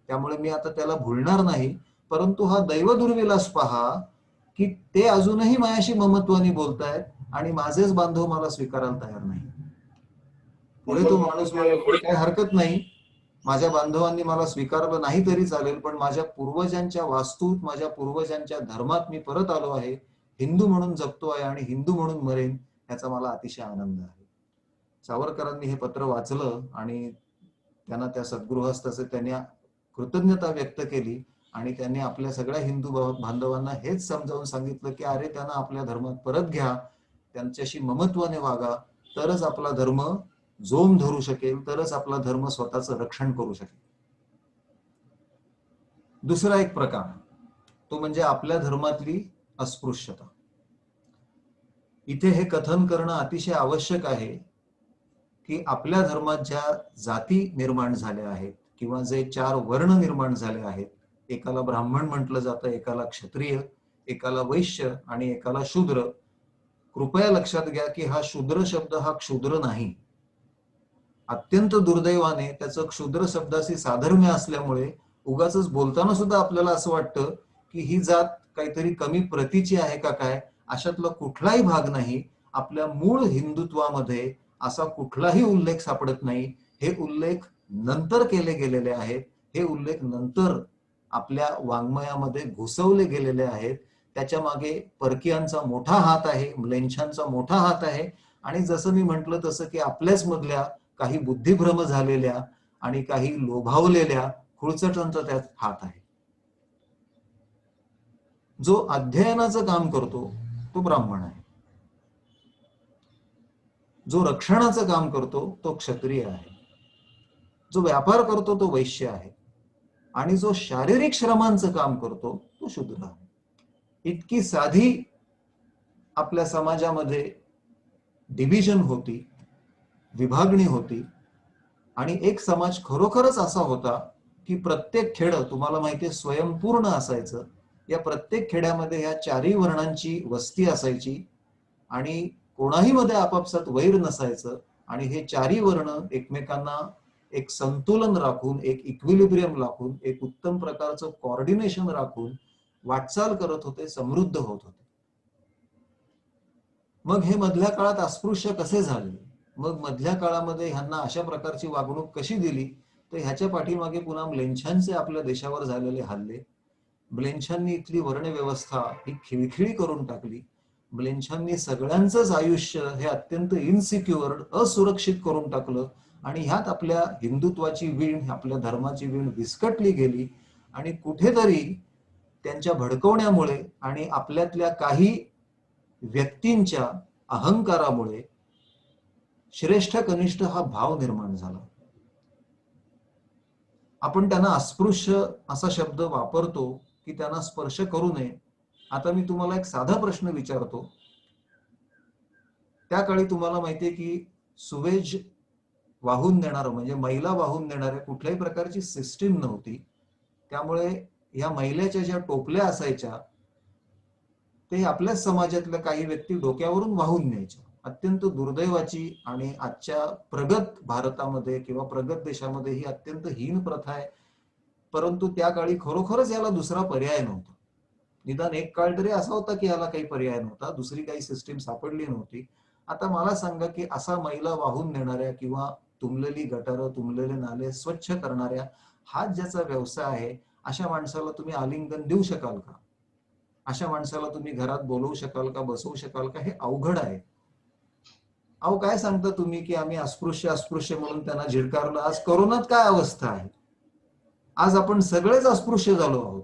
Speaker 3: त्यामुळे मी आता त्याला भुलणार नाही. परंतु हा दैव दुर्विलास पहा की ते अजूनही माझ्याशी ममत्वाने बोलतायत आणि माझेच बांधव मला स्वीकारायला तयार नाही. पुढे तो माणूस म्हणतो काही हरकत नाही, माझ्या बांधवांनी मला स्वीकारलं नाही तरी चालेल, पण माझ्या पूर्वजांच्या वास्तूत, माझ्या पूर्वजांच्या धर्मात मी परत आलो आहे, हिंदू म्हणून जगतो आहे आणि हिंदू म्हणून मरेन, याचा मला अतिशय आनंद आहे. सावरकरांनी हे पत्र वाचलं आणि त्यांना त्या सद्गृहस्थाचे त्यांनी कृतज्ञता व्यक्त केली आणि त्यांनी आपल्या सगळ्या हिंदू बांधवांना हेच समजावून सांगितलं की अरे त्यांना आपल्या धर्मात परत घ्या, त्यांच्याशी ममत्वाने वागा, तरच आपला धर्म जोम धरू शकेल, तरच आपला धर्म स्वतःचं रक्षण करू शकेल. दुसरा एक प्रकार तो म्हणजे आपल्या धर्मातली अस्पृश्यता. इथे हे कथन करणं अतिशय आवश्यक आहे की आपल्या धर्मात ज्या जाती निर्माण झाल्या आहेत किंवा जे 4 वर्ण निर्माण झाले आहेत, एकाला ब्राह्मण म्हटलं जातं, एकाला क्षत्रिय, एकाला वैश्य आणि एकाला शूद्र. कृपया लक्षात घ्या की हा शूद्र शब्द हा क्षुद्र नाही. अत्यंत दुर्दैवाने त्याचं क्षुद्र शब्दाशी साधर्म्य असल्यामुळे उगाच बोलताना सुद्धा आपल्याला असं वाटतं की ही जात काहीतरी कमी प्रतीची आहे का काय. अशातला कुठलाही भाग नाही. आपल्या मूळ हिंदुत्वामध्ये असा कुठलाही उल्लेख सापडत नाही. हे उल्लेख नंतर केले गेलेले आहेत. हे उल्लेख नंतर आपल्या वाङ्मयामध्ये घुसवले गेलेले आहेत. त्याच्या मागे परकीयांचा मोठा हात आहे, म्लेच्छांचा मोठा हात आहे. आणि जसं मी म्हटलं तसं की आपल्याच मधल्या काही बुद्धिभ्रम झालेल्या आणि काही लोभावलेल्या खुळचटांचा त्यात हात आहे. जो अध्ययनाचं काम करतो तो ब्राह्मण आहे, जो रक्षणाचं काम करतो तो क्षत्रिय आहे, जो व्यापार करतो तो वैश्य आहे, आणि जो शारीरिक श्रमांचं काम करतो तो शूद्र आहे. इतकी साधी आपल्या समाजामध्ये डिव्हिजन होती, विभागणी होती. आणि एक समाज खरोखरच असा होता की प्रत्येक खेडं तुम्हाला माहितीये स्वयंपूर्ण असायचं. या प्रत्येक खेड्यामध्ये या चारही वर्णांची वस्ती असायची आणि कोणाही मध्ये आपापसात वैर नसायचं. आणि हे चारही वर्ण एकमेकांना एक संतुलन राखून, एक इक्विलिब्रियम राखून, एक उत्तम प्रकारचं कोऑर्डिनेशन राखून वाटचाल करत होते, समृद्ध होत होते. मग हे मधल्या काळात अस्पृश्य कसे झाले, मग मधल्या काळामध्ये ह्यांना अशा प्रकारची वागणूक कशी दिली, तर ह्याच्या पाठीमागे पुन्हा म्लेच्छांचे आपल्या देशावर झालेले हल्ले. म्लेच्छांनी इथली वर्णव्यवस्था ही खिळखिळी करून टाकली. म्लेच्छांनी सगळ्यांचंच आयुष्य हे अत्यंत इनसिक्युअर्ड, असुरक्षित करून टाकलं. आणि ह्यात आपल्या हिंदुत्वाची वीण, आपल्या धर्माची वीण विस्कटली गेली. आणि कुठेतरी त्यांच्या भडकवण्यामुळे आणि आपल्यातल्या काही व्यक्तींच्या अहंकारामुळे श्रेष्ठ कनिष्ठ हा भाव निर्माण झाला. आपण त्यांना अस्पृश्य असा शब्द वापरतो की त्यांना स्पर्श करू नये. आता मी तुम्हाला एक साधा प्रश्न विचारतो. त्या काळी तुम्हाला माहितीये की सुवेज वाहून नेणारं म्हणजे मैला वाहून नेणाऱ्या कुठल्याही प्रकारची सिस्टीम नव्हती. त्यामुळे या मैल्याच्या ज्या टोपल्या असायच्या ते आपल्याच समाजातल्या काही व्यक्ती डोक्यावरून वाहून न्यायच्या. अत्यंत दुर्दैवाची आणि आजच्या प्रगत भारतामध्ये किंवा प्रगत देशामध्ये ही अत्यंत हीन प्रथा आहे. परंतु त्या काळी खरोखरच याला दुसरा पर्याय नव्हता. निदान एक काळ तरी असा होता की याला काही पर्याय नव्हता, दुसरी काही सिस्टीम सापडली नव्हती. आता मला सांगा की असा मैला वाहून नेणाऱ्या किंवा तुंबलेली गटारं, तुंबलेले नाले स्वच्छ करणाऱ्या हाच ज्याचा व्यवसाय आहे, अशा माणसाला तुम्ही आलिंगन देऊ शकाल का? अशा माणसाला तुम्ही घरात बोलवू शकाल का, बसवू शकाल का? हे अवघड आहे. अहो काय सांगता तुम्ही की आम्ही अस्पृश्य अस्पृश्य म्हणून त्यांना झिडकारलं. आज कोरोनात काय अवस्था आहे, आज आपण सगळेच अस्पृश्य झालो आहोत.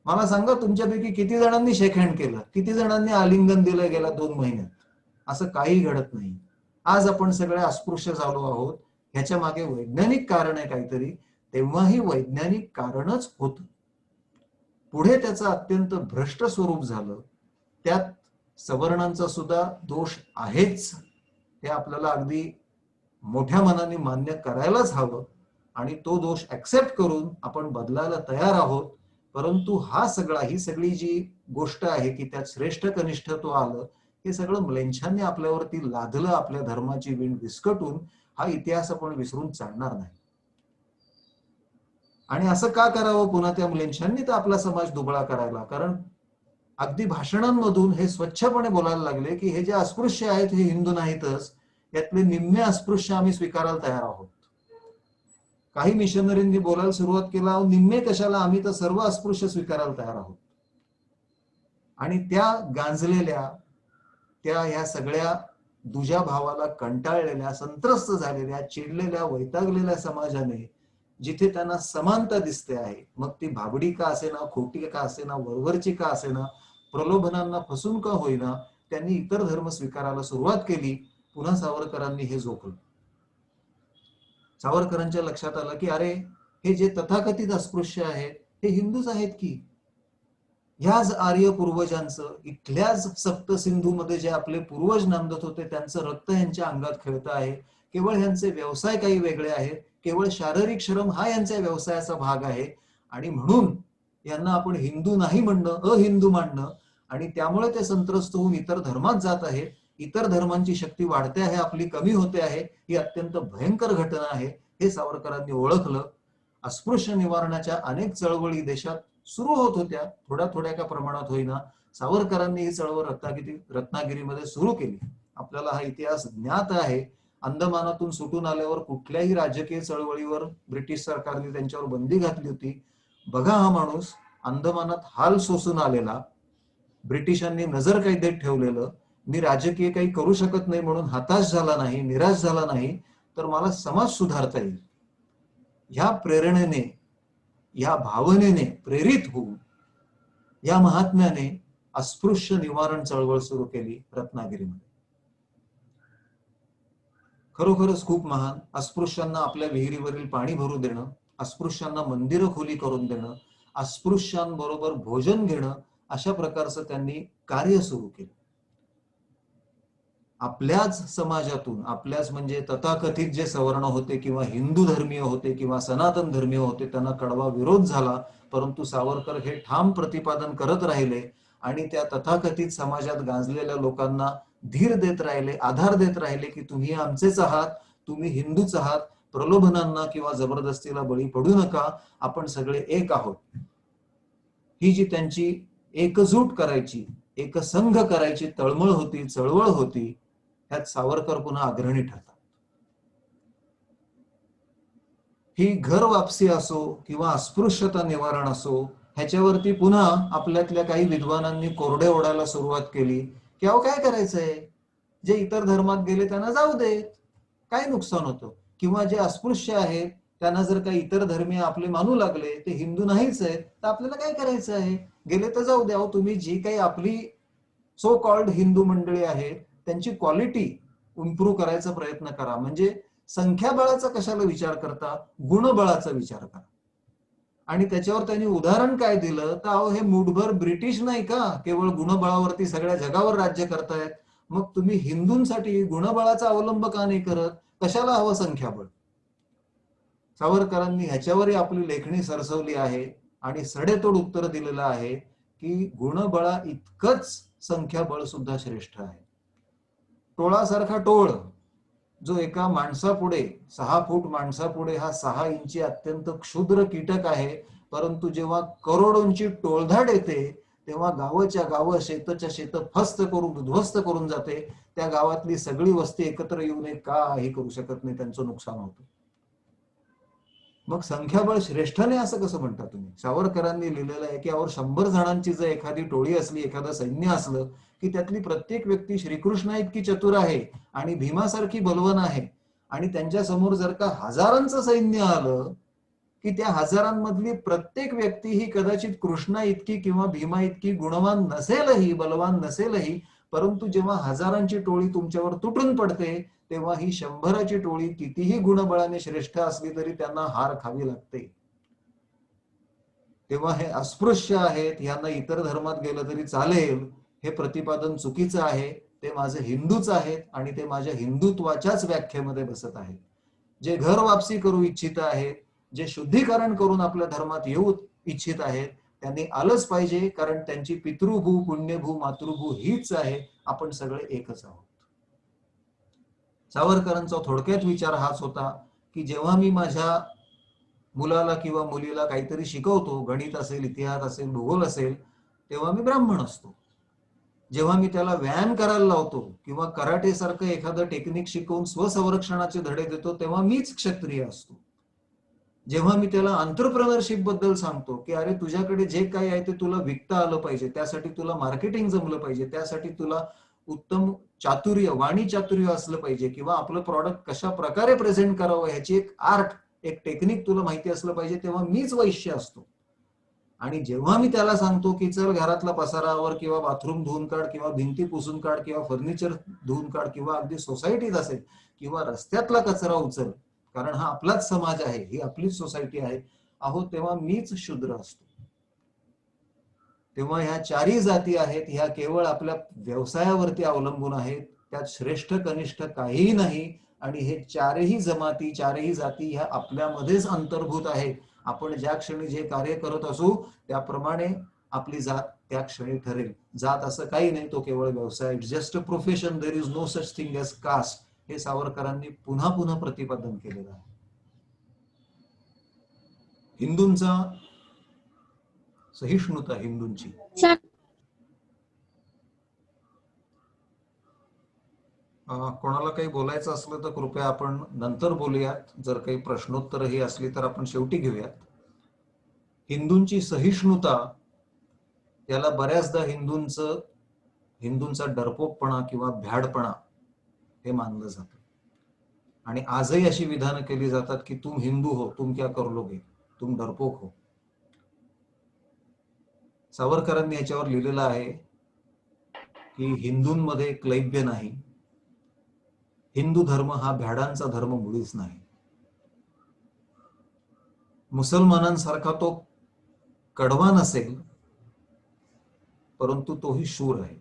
Speaker 3: मला सांगा तुमच्यापैकी किती जणांनी शेक हँड केलं, किती जणांनी आलिंगन दिलं गेल्या 2 महिन्यात? असं काही घडत नाही. आज आपण सगळे अस्पृश्य झालो आहोत. ह्याच्या मागे वैज्ञानिक कारण आहे काहीतरी. तेव्हाही वैज्ञानिक कारणच होतं, पुढे त्याचं अत्यंत भ्रष्ट स्वरूप झालं. त्यात सवर्णांचा सुद्धा दोष आहेच, हे आपल्याला अगदी मोठ्या मनाने मान्य करायलाच हवं. आणि तो दोष ऍक्सेप्ट करून आपण बदलायला तयार आहोत. परंतु ही सगळी जी गोष्ट आहे की त्यात श्रेष्ठ कनिष्ठत्व आलं, हे सगळं म्लेच्छांनी आपल्यावरती लादलं. आपल्या धर्माची वीण विस्कटून हा इतिहास आपण विसरून चालणार नाही. आणि असं का करावं पुन्हा त्या म्लेच्छांनी तर आपला समाज दुबळा करायला? कारण अगदी भाषणांमधून हे स्वच्छपणे बोलायला लागले की हे जे अस्पृश्य आहेत हे हिंदू नाहीतच, यातले निम्मे अस्पृश्य आम्ही स्वीकारायला तयार आहोत. काही मिशनरींनी बोलायला सुरुवात केला, निम्मे कशाला, आम्ही तर सर्व अस्पृश्य स्वीकारायला तयार आहोत. आणि त्या गांजलेल्या त्या ह्या सगळ्या दुजा भावाला कंटाळलेल्या, संत्रस्त झालेल्या, चिडलेल्या, वैतागलेल्या समाजाने जिथे त्यांना समानता दिसते आहे, मग ती भाबडी का असेना, खोटी का असेना, वरवरची का असेना, प्रलोभनांना फसून का होईना, त्यांनी इतर धर्म स्वीकारायला सुरुवात केली. पुन्हा सावरकरांनी हे जोखलं. सावरकरांच्या लक्षात आलं की अरे हे जे तथाकथित अस्पृश्य आहेत हे हिंदूच आहेत की. ह्याच आर्य पूर्वजांचं, इथल्याच सप्त सिंधूमध्ये जे आपले पूर्वज नांदत होते त्यांचं रक्त यांच्या अंगात खेळतं आहे. केवळ ह्यांचे व्यवसाय काही वेगळे आहेत, केवळ शारीरिक श्रम हा यांच्या व्यवसायाचा भाग आहे. आणि म्हणून यांना आपण हिंदू नाही म्हणणं, अहिंदू मानणं, आणि त्यामुळे ते संत्रस्त होऊन इतर धर्मात जात आहेत. इतर धर्मांची शक्ती वाढते आहे, आपली कमी होते आहे. ही अत्यंत भयंकर घटना आहे. हे सावरकरांनी ओळखलं. अस्पृश्य निवारणाच्या अनेक चळवळी देशात सुरू होत होत्या, थोड्या थोड्या का प्रमाणात होईना. सावरकरांनी ही चळवळ रत्नागिरीमध्ये सुरू केली. आपल्याला हा इतिहास ज्ञात आहे. अंदमानातून सुटून आल्यावर कुठल्याही राजकीय चळवळीवर ब्रिटिश सरकारने त्यांच्यावर बंदी घातली होती. बघा हा माणूस अंदमानात हाल सोसून आलेला, ब्रिटिशांनी नजर कैदेत ठेवलेलं, मी राजकीय काही करू शकत नाही म्हणून हताश झाला नाही, निराश झाला नाही, तर मला समाज सुधारता येईल, ह्या प्रेरणेने, या भावनेने प्रेरित होऊन या महात्म्याने अस्पृश्य निवारण चळवळ सुरू केली रत्नागिरीमध्ये. खरोखरच खूप महान. अस्पृश्यांना आपल्या विहिरीवरील पाणी भरू देणं, अस्पृश्यांना मंदिरं खुली करून देणं, अस्पृश्यांबरोबर भोजन घेणं, अशा प्रकारचं त्यांनी कार्य सुरू केलं. आपल्याच समाजातून, आपल्याच म्हणजे तथाकथित जे सवर्ण होते किंवा हिंदू धर्मीय होते किंवा सनातन धर्मीय होते, त्यांना कडवा विरोध झाला, परंतु सावरकर हे ठाम प्रतिपादन करत राहिले आणि त्या तथाकथित समाजात गांजलेल्या लोकांना धीर देत राहिले, आधार देत राहिले की तुम्ही आमचेच आहात, तुम्ही हिंदूच आहात, प्रलोभनांना किंवा जबरदस्तीला बळी पडू नका, आपण सगळे एक आहोत. ही जी त्यांची एकजूट करायची, एकसंघ करायची तळमळ होती, चळवळ होती, ह्यात सावरकर पुन्हा अग्रणी ठरतात. ही घर वापसी असो किंवा अस्पृश्यता निवारण असो, ह्याच्यावरती पुन्हा आपल्यातल्या काही विद्वानांनी कोरडे ओढायला सुरुवात केली की अहो काय करायचंय, जे इतर धर्मात गेले त्यांना जाऊ देत, काय नुकसान होतं, किंवा जे अस्पृश्य आहेत त्यांना जर काही इतर धर्मीय आपले मानू लागले, ते हिंदू नाहीच आहेत, तर आपल्याला काय करायचं आहे, गेले तर जाऊ द्या. तुम्ही जी काही आपली सो कॉल्ड हिंदू मंडळी आहेत त्यांची क्वालिटी इम्प्रूव्ह करायचा प्रयत्न करा. म्हणजे संख्याबळाचा कशाला विचार करता, गुणबळाचा विचार करा. आणि त्याच्यावर त्यांनी उदाहरण काय दिलं तर अहो हे मुठभर ब्रिटिश नाही का केवळ गुणबळावरती सगळ्या जगावर राज्य करतायत, मग तुम्ही हिंदूंसाठी गुणबळाचा अवलंब का नाही करत, कशाला हवं संख्याबळ. सावरकरांनी ह्याच्यावरही आपली लेखणी सरसवली आहे आणि सडेतोड उत्तर दिलेलं आहे की गुणबळा इतकंच संख्याबळ सुद्धा श्रेष्ठ आहे. टोळासारखा टोळ जो एका माणसापुढे, 6 फूट माणसापुढे हा 6 इंची अत्यंत क्षुद्र कीटक आहे, परंतु जेव्हा करोडोंची टोळधाड येते तेव्हा गावाच्या गावं, शेतच्या शेत फस्त करून उद्ध्वस्त करून जाते. त्या गावातली सगळी वस्ती एकत्र येऊन काही करू शकत नाही, त्यांचं नुकसान होतं. मग संख्याबळ श्रेष्ठ नाही असं कसं म्हणता तुम्ही. सावरकरांनी लिहिलेलं आहे की 100 जणांची जर एखादी टोळी असली, एखादं सैन्य असलं की त्यातली प्रत्येक व्यक्ती श्रीकृष्णा इतकी चतुर आहे आणि भीमासारखी बलवान आहे, आणि त्यांच्या समोर जर का हजारांचं सैन्य आलं की त्या हजारांमधली प्रत्येक व्यक्ती ही कदाचित कृष्णा इतकी किंवा भीमा इतकी गुणवान नसेलही, बलवान नसेलही, परंतु जेव्हा हजारांची टोळी तुमच्यावर तुटून पडते तेव्हा ही 100ची टोळी कितीही गुणबळाने श्रेष्ठ असली तरी त्यांना हार खावी लागते. तेव्हा हे अस्पृश्य आहेत, यांना इतर धर्मात गेलं तरी चालेल, हे प्रतिपादन चुकीचं आहे. ते माझे हिंदूच आहेत आणि ते माझ्या हिंदुत्वाच्याच व्याख्येमध्ये बसत आहेत. जे घर वापसी करू इच्छित आहेत, जे शुद्धीकरण करून आपल्या धर्मात येऊ इच्छित आहेत, त्यांनी आलंच पाहिजे, कारण त्यांची पितृभू, पुण्यभू, मातृभू हीच आहे. आपण सगळे एकच आहोत. सावरकरांचा थोडक्यात विचार हाच होता की जेव्हा मी माझ्या मुलाला किंवा मुलीला काहीतरी शिकवतो, गणित असेल, इतिहास असेल, भूगोल असेल, तेव्हा मी ब्राह्मण असतो. जेव्हा मी त्याला व्यायाम करायला लावतो किंवा कराटे सारखं एखादं टेक्निक शिकवून स्वसंरक्षणाचे धडे देतो तेव्हा मीच क्षत्रिय असतो. जेव्हा मी त्याला एंटरप्रेन्योरशिप बद्दल सांगतो की अरे तुझ्याकडे जे काही आहे ते तुला विकता आलं पाहिजे, त्यासाठी तुला मार्केटिंग जमलं पाहिजे, त्यासाठी तुला उत्तम चातुर्य, वाणी चातुर्य असलं पाहिजे, किंवा आपलं प्रॉडक्ट कशा प्रकारे प्रेझेंट करावं ह्याची एक आर्ट, एक टेक्निक तुला माहिती असलं पाहिजे, तेव्हा मीच वैश्य असतो. आणि जेव्हा मी त्याला सांगतो की चल घरातला पसारावर किंवा बाथरूम धुवून काढ किंवा भिंती पुसून काढ किंवा फर्निचर धुवून काढ किंवा अगदी सोसायटीत असेल किंवा रस्त्यातला कचरा उचल, कारण हा आपलाच समाज आहे, ही आपलीच सोसायटी आहे, अहो तेव्हा मीच शूद्र असतो. तेव्हा ह्या 4ही जाती आहेत, ह्या केवळ आपल्या व्यवसायावरती अवलंबून आहेत, त्यात श्रेष्ठ कनिष्ठ काहीही नाही. आणि हे 4ही जमाती, 4ही जाती ह्या आपल्यामध्येच अंतर्भूत आहेत. आपण ज्या क्षणी जे कार्य करत असू त्याप्रमाणे आपली जात त्या क्षणी ठरेल. जात असं काही नाही, तो केवळ व्यवसाय, it's just a profession, there is no such thing as caste, हे सावरकरांनी पुन्हा पुन्हा प्रतिपादन केलेलं आहे. हिंदूंचा सहिष्णुता, हिंदूंची, कोणाला काही बोलायचं असलं तर कृपया आपण नंतर बोलूयात. जर काही प्रश्नोत्तरही असली तर आपण शेवटी घेऊयात. हिंदूंची सहिष्णुता याला बऱ्याचदा हिंदूंचा डरपोकपणा किंवा भ्याडपणा हे मानलं जातं. आणि आजही अशी विधानं केली जातात की तुम हिंदू हो, तुम क्या कर लोगे, तुम डरपोक हो. सावरकरांनी याच्यावर लिहिलेलं आहे की हिंदूंमध्ये क्लैब्य नाही, हिंदू धर्म हा भ्याडांचा धर्म मुळीच नाही. मुसलमानांसारखा तो कडवा नसेल, परंतु तोही शूर आहे.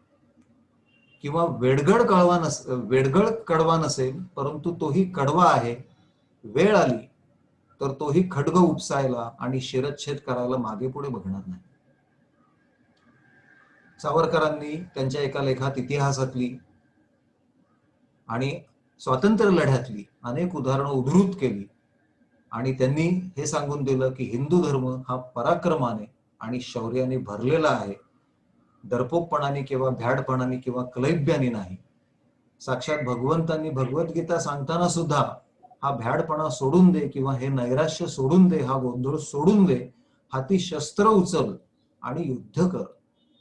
Speaker 3: किंवा वेडगळ कडवा नसेल, परंतु तोही कडवा आहे. वेळ आली तर तोही खड्ग उपसायला आणि शिरच्छेद करायला मागे पुढे बघणार नाही. सावरकरांनी त्यांच्या एका लेखात इतिहासातली आणि स्वातंत्र्य लढ्यातली अनेक उदाहरणं उद्धृत केली आणि त्यांनी हे सांगून दिलं की हिंदू धर्म हा पराक्रमाने आणि शौर्याने भरलेला आहे, डरपोकपणाने किंवा भ्याडपणाने किंवा क्लैब्याने नाही. साक्षात भगवंतांनी भगवद्गीता सांगताना सुद्धा हा भ्याडपणा सोडून दे किंवा हे नैराश्य सोडून दे, हा गोंधळ सोडून दे, हाती शस्त्र उचल आणि युद्ध कर,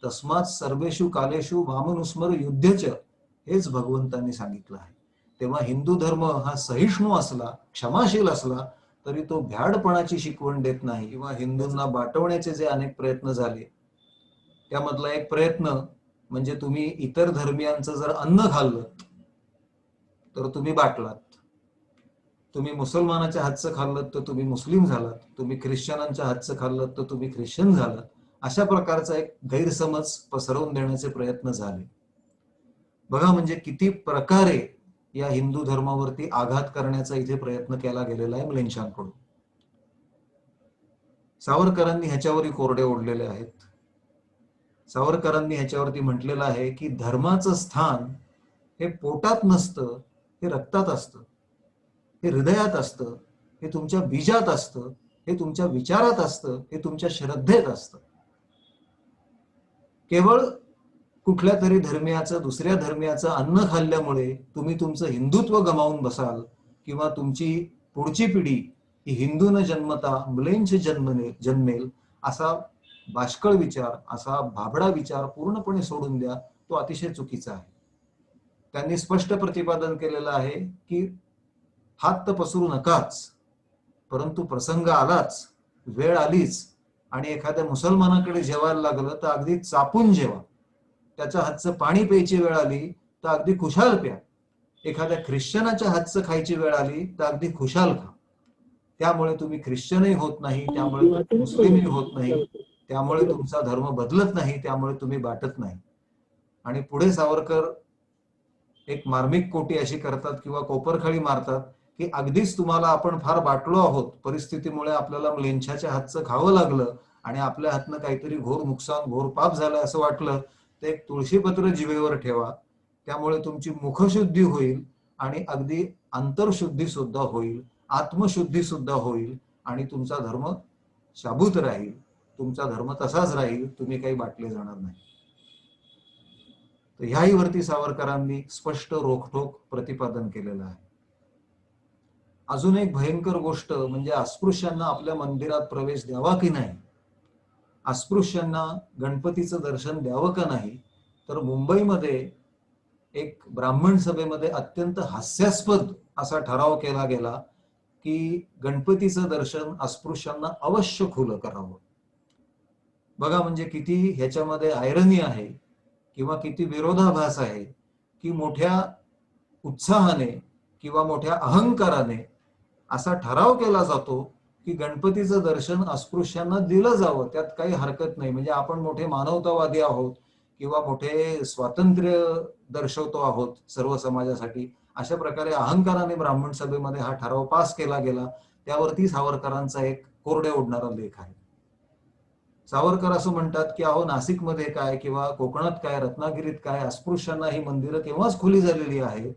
Speaker 3: तस्मात सर्वेषु कालेषु मामनुस्मर युद्धच, हेच भगवंतांनी सांगितलं आहे. तेव्हा हिंदू धर्म हा सहिष्णू असला, क्षमाशील असला, तरी तो भ्याडपणाची शिकवण देत नाही. किंवा हिंदूंना बाटवण्याचे जे अनेक प्रयत्न झाले त्यामधला एक प्रयत्न म्हणजे तुम्ही इतर धर्मियांचं जर अन्न खाल्लं तर तुम्ही बाटलात, तुम्ही मुसलमानाच्या हातचं खाल्लं तर तुम्ही मुस्लिम झालात, तुम्ही ख्रिश्चनांच्या हातचं खाल्लं तर तुम्ही ख्रिश्चन झालात. अशा प्रकारचा एक गैरसमज पसरवून देण्याचे प्रयत्न झाले. बघा म्हणजे किती प्रकारे या हिंदू धर्मावरती आघात करण्याचा इथे प्रयत्न केला गेलेला आहे म्लेच्छांकडून. सावरकरांनी ह्याच्यावरही कोरडे ओढलेले आहेत. सावरकरांनी ह्याच्यावरती म्हटलेलं आहे की धर्माचं स्थान हे पोटात नसतं, हे रक्तात असतं, हे हृदयात असतं, हे तुमच्या बीजात असतं, हे तुमच्या विचारात असतं, हे तुमच्या श्रद्धेत असतं. केवळ कुठल्या तरी धर्मियाचं, दुसऱ्या धर्मियाचं अन्न खाल्ल्यामुळे तुम्ही तुमचं हिंदुत्व गमावून बसाल किंवा तुमची पुढची पिढी ही हिंदू न जन्मता म्लेच्छ जन्मेल असा बाष्कळ विचार, असा भाबडा विचार पूर्णपणे सोडून द्या. तो अतिशय चुकीचा आहे. त्यांनी स्पष्ट प्रतिपादन केलेलं आहे की हात तर पसरू नकाच, परंतु प्रसंग आलाच, वेळ आलीच आणि एखाद्या मुसलमानाकडे जेवायला लागलं तर अगदी चापून जेवा. त्याच्या हातचं पाणी प्यायची वेळ आली तर अगदी खुशाल प्या. एखाद्या ख्रिश्चनाच्या हातचं खायची वेळ आली तर अगदी खुशाल खा. त्यामुळे तुम्ही ख्रिश्चनही होत नाही, त्यामुळे मुस्लिमही होत नाही, त्यामुळे तुमचा धर्म बदलत नाही, त्यामुळे तुम्ही बाटत नाही. आणि पुढे सावरकर एक मार्मिक कोटी अशी करतात किंवा कोपरखळी मारतात की अगदीच तुम्हाला आपण फार बाटलो आहोत, परिस्थितीमुळे आपल्याला म्लेच्छाच्या हातचं खावं लागलं आणि आपल्या हातनं काहीतरी घोर नुकसान, घोर पाप झालं असं वाटलं तर एक तुळशीपत्र जिभेवर ठेवा. त्यामुळे तुमची मुखशुद्धी होईल आणि अगदी अंतरशुद्धी सुद्धा होईल, आत्मशुद्धी सुद्धा होईल आणि तुमचा धर्म शाबूत राहील, तुमचा धर्म तसाच राहील, तुम्ही काही बाटले जाणार नाही. तर ह्याही वरती सावरकरांनी स्पष्ट रोखठोक प्रतिपादन केलेलं आहे. अजून एक भयंकर गोष्ट म्हणजे अस्पृश्यांना आपल्या मंदिरात प्रवेश द्यावा की नाही, अस्पृश्यांना गणपतीचं दर्शन द्यावं का नाही, तर मुंबईमध्ये एक ब्राह्मण सभेमध्ये अत्यंत हास्यास्पद असा ठराव केला गेला की गणपतीचं दर्शन अस्पृश्यांना अवश्य खुलं करावं. बघा म्हणजे किती ह्याच्यामध्ये आयरनी आहे किंवा किती विरोधाभास आहे की मोठ्या उत्साहाने किंवा मोठ्या अहंकाराने असा ठराव केला जातो की गणपतीचं दर्शन अस्पृश्यांना दिलं जावं, त्यात काही हरकत नाही. म्हणजे आपण मोठे मानवतावादी आहोत किंवा मोठे स्वातंत्र्य दर्शवतो आहोत सर्व समाजासाठी, अशा प्रकारे अहंकाराने ब्राह्मण सभेमध्ये हा ठराव पास केला गेला. त्यावरती सावरकरांचा एक कोरडे ओढणारा लेख आहे. सावरकर असं म्हणतात की अहो नाशिकमध्ये काय किंवा कोकणात काय, रत्नागिरीत काय, अस्पृश्यांना ही मंदिरं केव्हाच खुली झालेली आहे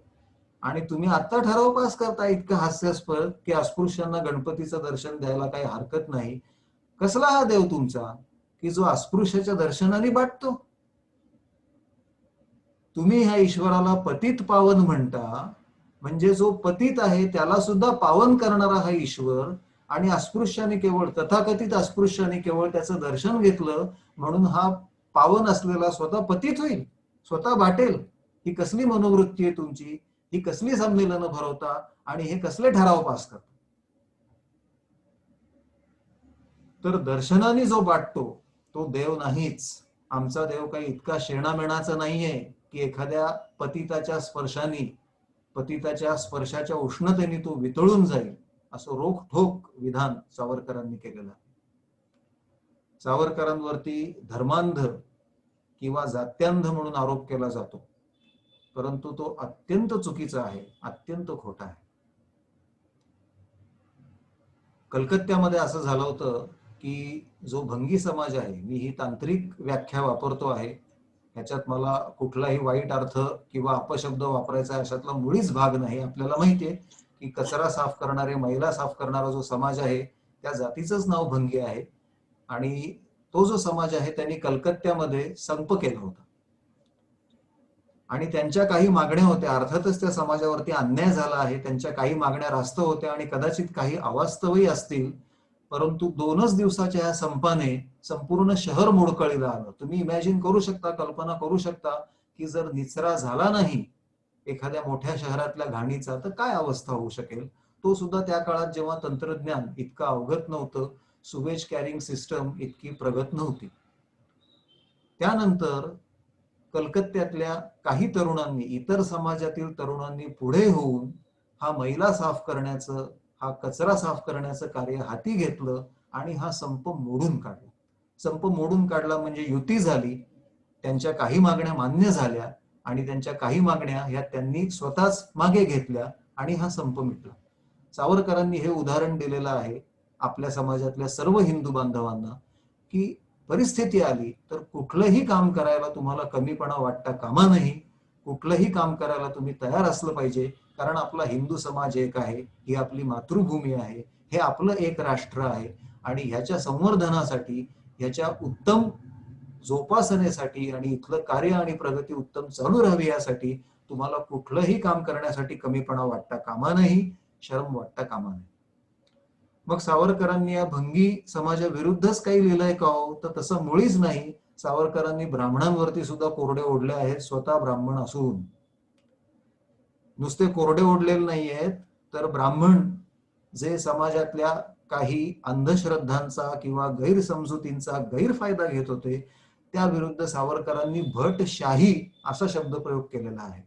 Speaker 3: आणि तुम्ही आता ठराव पास करता इतकं हास्यास्पद की अस्पृश्यांना गणपतीचं दर्शन द्यायला काही हरकत नाही. कसला हा देव तुमचा की जो अस्पृश्याच्या दर्शनाने बाटतो? तुम्ही ह्या ईश्वराला पतित पावन म्हणता, म्हणजे जो पतित आहे त्याला सुद्धा पावन करणारा हा ईश्वर, आणि अस्पृश्याने केवळ तथाकथित अस्पृश्याने केवळ त्याचं दर्शन घेतलं म्हणून हा पावन असलेला स्वतः पतित होईल, स्वतः भाटेल. ही कसली मनोवृत्ती आहे तुमची? ही कसली संमेलनं भरवता आणि हे कसले ठराव पास करता? तर दर्शनाने जो वाटतो तो देव नाहीच. आमचा देव काही इतका शेणामेणाचा नाहीये की एखाद्या पतिताच्या स्पर्शाच्या उष्णतेने तो वितळून जाईल, असं रोखठोक विधान सावरकरांनी केलेलं आहे. सावरकरांवरती धर्मांध किंवा जात्यांध म्हणून आरोप केला जातो, परंतु तो अत्यंत चुकीचा आहे, अत्यंत खोटा आहे. कलकत्त्यामध्ये असं झालं होतं की जो भंगी समाज आहे, मी ही तांत्रिक व्याख्या वापरतो आहे, ह्याच्यात मला कुठलाही वाईट अर्थ किंवा अपशब्द वापरायचा अशातला मुळीच भाग नाही. आपल्याला माहितीये की कचरा साफ करणारे, मैला साफ करणारा जो समाज आहे त्या जातीचंच नाव भंगी आहे. आणि तो जो समाज आहे त्यांनी कलकत्त्यामध्ये संप केला होता आणि त्यांच्या काही मागण्या होत्या. अर्थातच त्या समाजावरती अन्याय झाला आहे, त्यांच्या काही मागण्या रास्त होत्या आणि कदाचित काही अवास्तवही असतील, परंतु 2च दिवसाच्या या संपाने संपूर्ण शहर मोडकळीला आलं. तुम्ही इमॅजिन करू शकता, कल्पना करू शकता की जर निचरा झाला नाही एखाद्या मोठ्या शहरातल्या घाणीचा तर काय अवस्था होऊ शकेल. तो सुद्धा त्या काळात जेव्हा तंत्रज्ञान इतकं अवगत नव्हतं, सुवेज कॅरिंग सिस्टम इतकी प्रगत नव्हती. त्यानंतर कलकत्त्यातल्या काही तरुणांनी, इतर समाजातील तरुणांनी पुढे होऊन हा मैला साफ करण्याचं, हा कचरा साफ करण्याचं कार्य हाती घेतलं आणि हा संप मोडून काढला. संप मोडून काढला म्हणजे युती झाली, त्यांच्या काही मागण्या मान्य झाल्या आणि त्यांच्या काही मागण्या ह्या त्यांनी स्वतःच मागे घेतल्या आणि हा संप मिटला. सावरकरांनी हे उदाहरण दिलेलं आहे आपल्या समाजातल्या सर्व हिंदू बांधवांना की परिस्थिती आली तर कुठलंही काम करायला तुम्हाला कमीपणा वाटता कामा नाही. कुठलंही काम करायला तुम्ही तयार असलं पाहिजे, कारण आपला हिंदू समाज एक आहे, ही आपली मातृभूमी आहे, हे आपलं एक राष्ट्र आहे आणि ह्याच्या संवर्धनासाठी, ह्याच्या उत्तम जोपासनेसाठी आणि इथलं कार्य आणि प्रगती उत्तम चालू राहावी यासाठी तुम्हाला कुठलंही काम करण्यासाठी कमीपणा वाटता कामा नाही, शरम वाटता कामा नाही. मग सावरकरांनी या भंगी समाजाविरुद्धच काही लिहिलंय का हो? तर तसं मुळीच नाही. सावरकरांनी ब्राह्मणांवरती सुद्धा कोरडे ओढले आहेत, स्वतः ब्राह्मण असून. नुसते कोरडे ओढलेले नाही आहेत, तर ब्राह्मण जे समाजातल्या काही अंधश्रद्धांचा किंवा गैरसमजुतींचा गैरफायदा घेत होते त्या विरुद्ध सावरकरांनी भटशाही असा शब्दप्रयोग केलेला आहे.